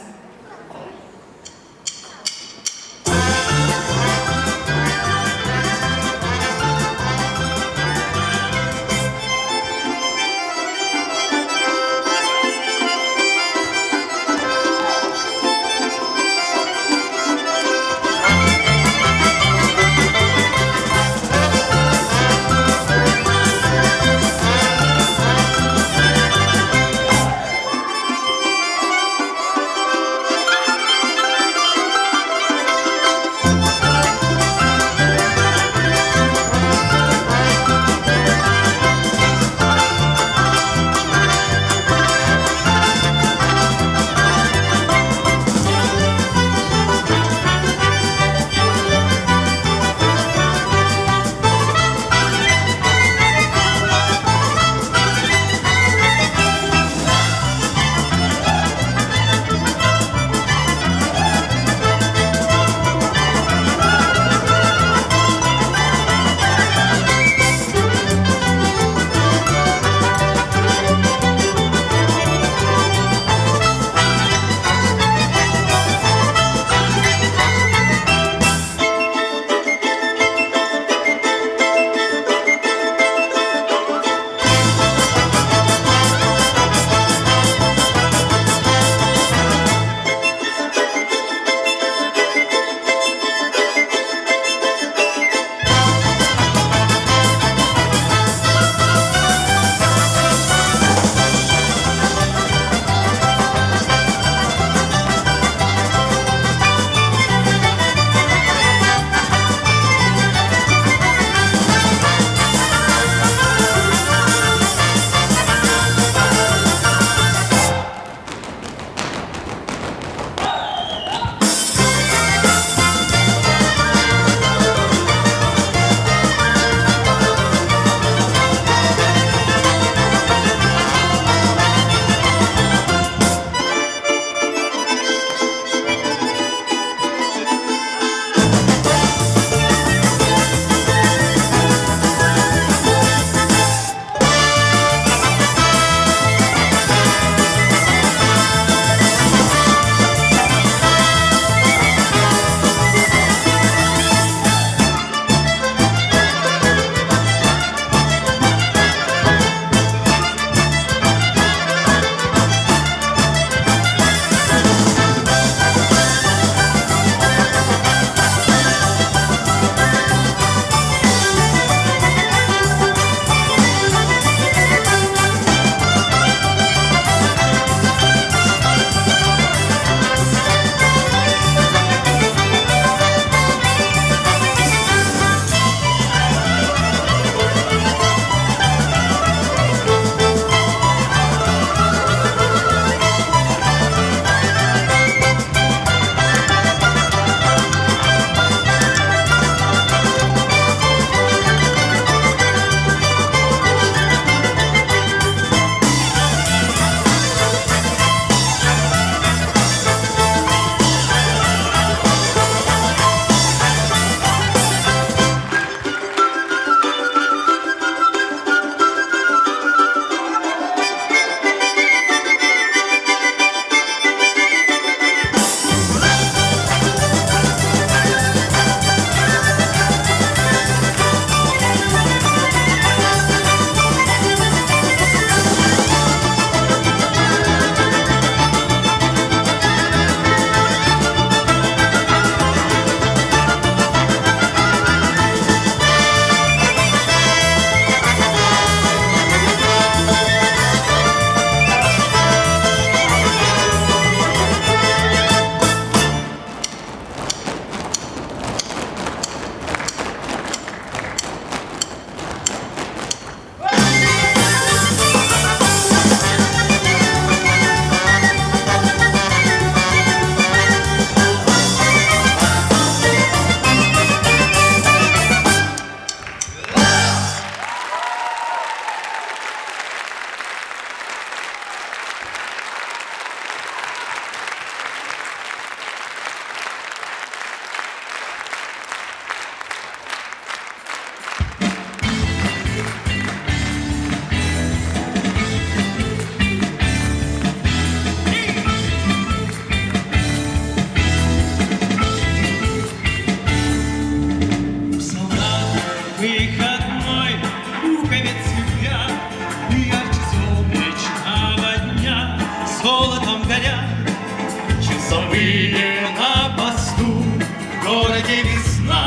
часовые на посту, в городе весна,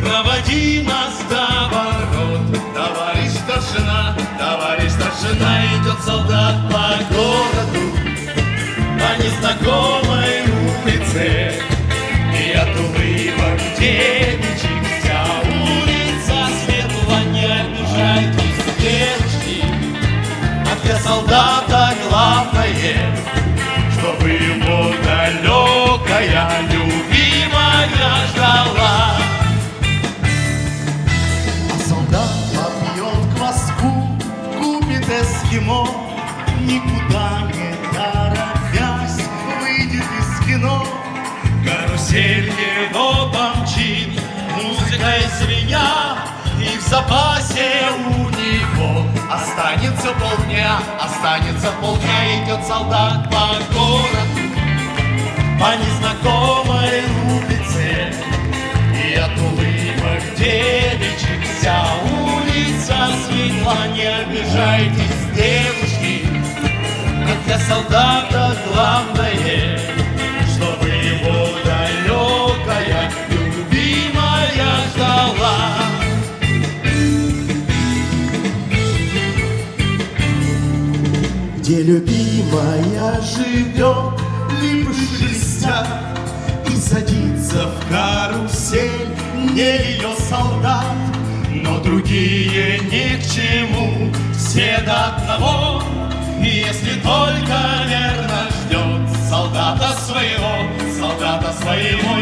проводи нас до ворот. Товарищ старшина, идет солдат по городу, по незнакомой улице, и от улыбок девичьих вся улица светла. Не обижайтесь, девушки, а для солдата главное, чтобы его далекая любимая ждала. А солдат попьет кваску, купит эскимо, никуда не торопясь выйдет из кино. Карусель его помчит, музыкой звеня, и в запасе у него останется полдня, идет солдат по городу, по незнакомой улице, и от улыбок девичьих вся улица светла. Не обижайтесь, девушки, а для солдата главное, чтобы его далекая любимая ждала. Где любимая живет, либо шелестят, и садится в карусель не ее солдат. Но другие ни к чему, все до одного, и если только верно ждет солдата своего,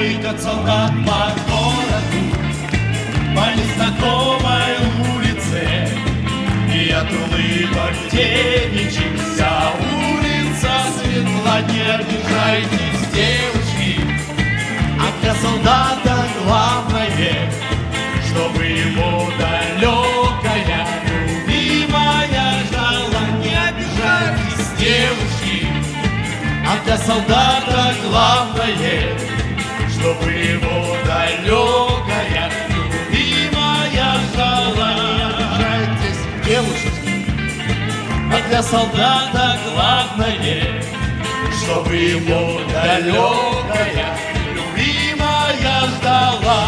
идет солдат по городу, по незнакомой улице, и от улыбок девичьих вся улица светла. Не обижайтесь, девушки, а для солдата главное, чтобы его далекая любимая ждала. Не обижайтесь, девушки, а для солдата главное, чтобы его далекая любимая ждала. Не обижайтесь, девушки, а для солдата главное, чтобы его далекая любимая ждала.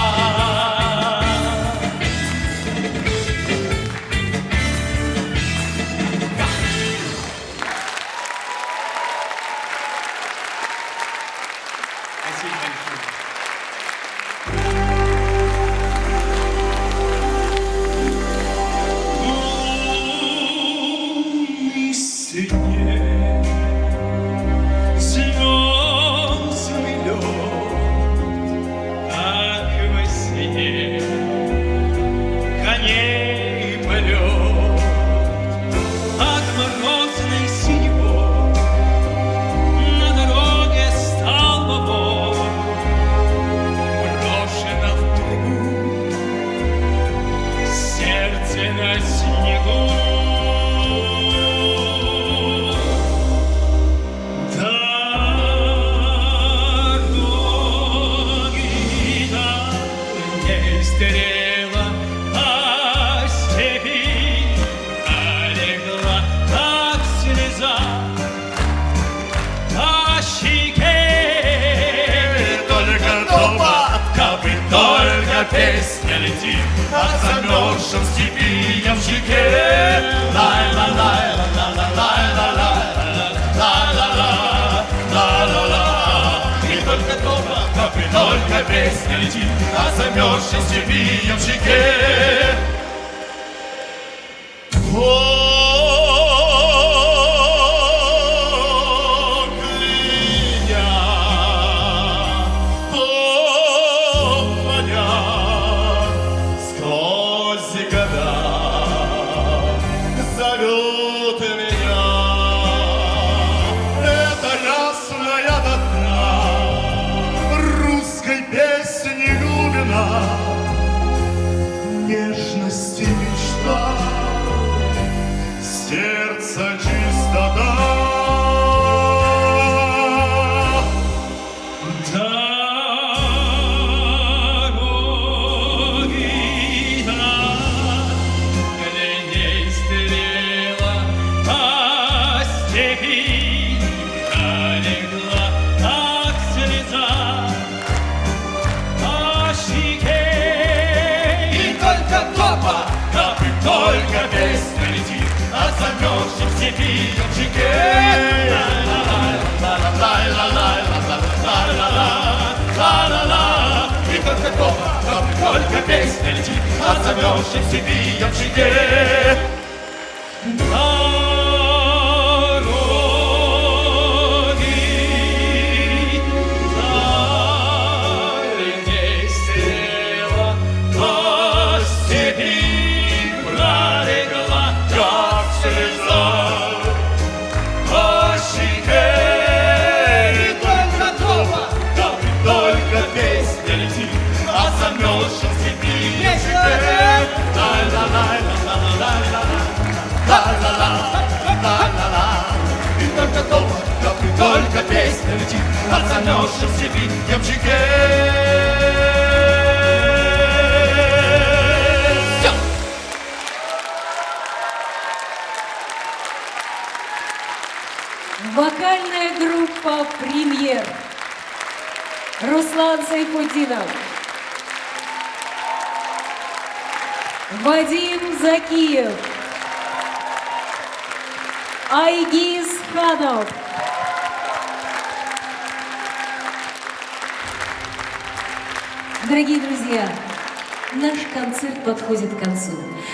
Спасибо большое. Лунный свет, звездный лед, как во сне, коней полет от морозной синевой на дороге столбовой брошено в трубу сердце на снегу. Дороги дальней стрела по степи налегла, как слеза по щеке. Только топотка, только песня летит, а замерзшем степи ямщике. И только топотка, только песня летит, а замерзшем степи ямщике. Сквозь года зовет меня. Это ясная до дна русской песни Любина, нежности мечта только песня летит от замерзших в степи ямщике. Ла-ла-ла-ла-ла-ла-ла-ла-ла-ла-ла. И только песня летит от замерзших в степи ямщике. Только песня летит от замерзших степи ямщике. Все! Вокальная группа «Премьер». Руслан Сайфутдинов, Вадим Закиев, Айгиз Ханов. Дорогие друзья, наш концерт подходит к концу.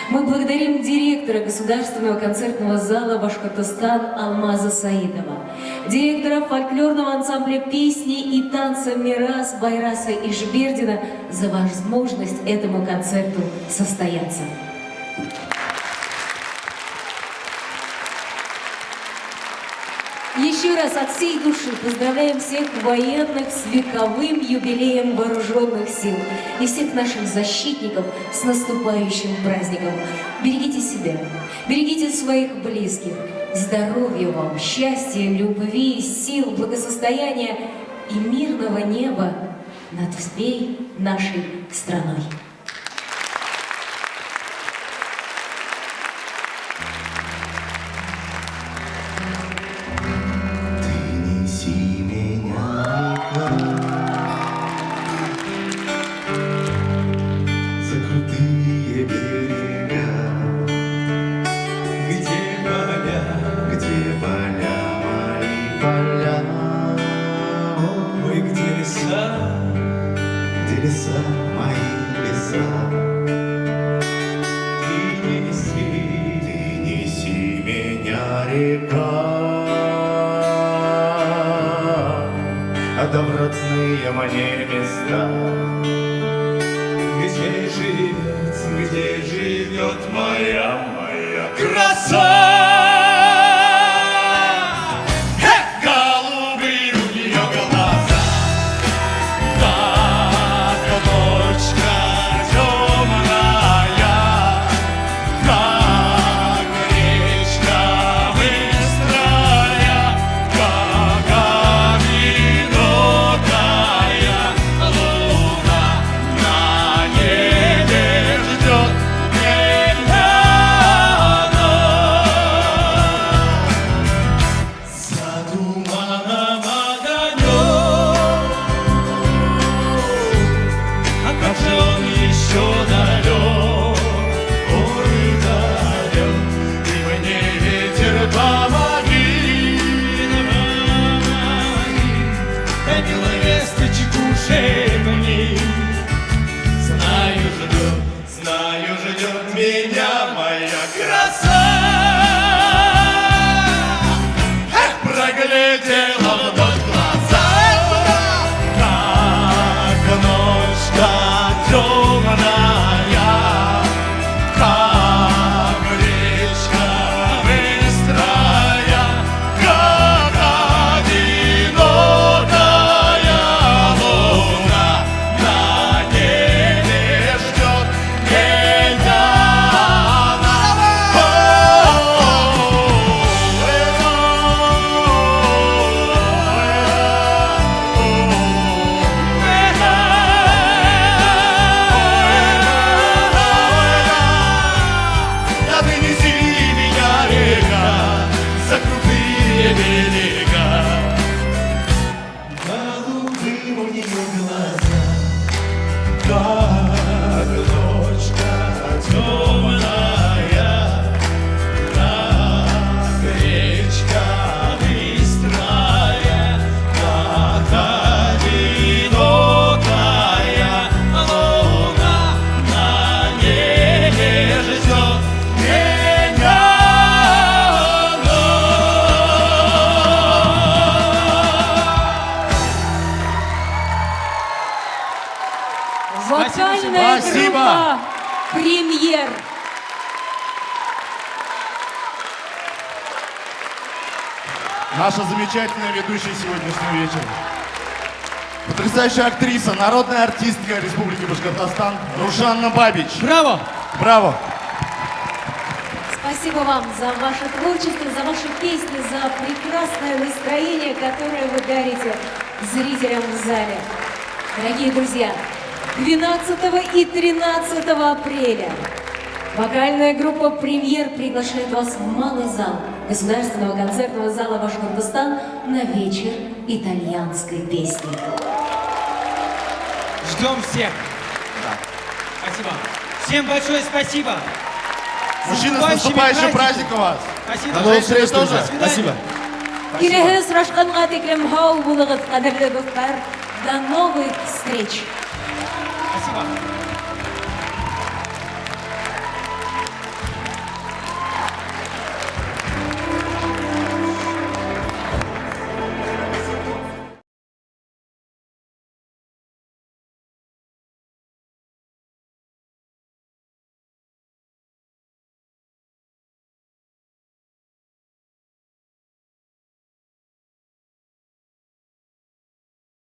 Мы благодарим директора Государственного концертного зала Башкортостан Алмаза Саидова, директора фольклорного ансамбля песни и танца «Мирас» Байраса Ишбердина за возможность этому концерту состояться. Еще раз от всей души поздравляем всех военных с вековым юбилеем вооруженных сил и всех наших защитников с наступающим праздником. Берегите себя, берегите своих близких. Здоровья вам, счастья, любви, сил, благосостояния и мирного неба над всей нашей страной. Да в родные мне места. Где живет моя краса? Голубые у нее глаза, как ночка темная, как речка быстрая, как одинокая луна на небе ждет меня за туманом огонек. А как же он еще далек, ой, далек, ты мне, ветер, помоги, да милая весточку шепни. Знаю, ждет меня моя краса. Проглядела вдоль глаза, как ночка темная, как речка быстрая, как одинокая луна Вокальная Спасибо. группа «Премьер». Наша замечательная ведущая сегодняшнего вечера. Потрясающая актриса, народная артистка Республики Башкортостан Рушанна Бабич. Браво! Браво! Спасибо вам за ваше творчество, за ваши песни, за прекрасное настроение, которое вы дарите зрителям в зале. Дорогие друзья, 12 и 13 апреля вокальная группа «Премьер» приглашает вас в малый зал Государственного концертного зала Башкортостан на вечер итальянской песни. Ждем всех. Спасибо. Всем большое спасибо. Мужчины, с наступающим праздником вас! Спасибо. До новых встреч, Тоже. друзья. До свидания. Спасибо. Кирехе срашканга теклем хау булыгыт, кадерлі достар. До новых встреч! Спасибо.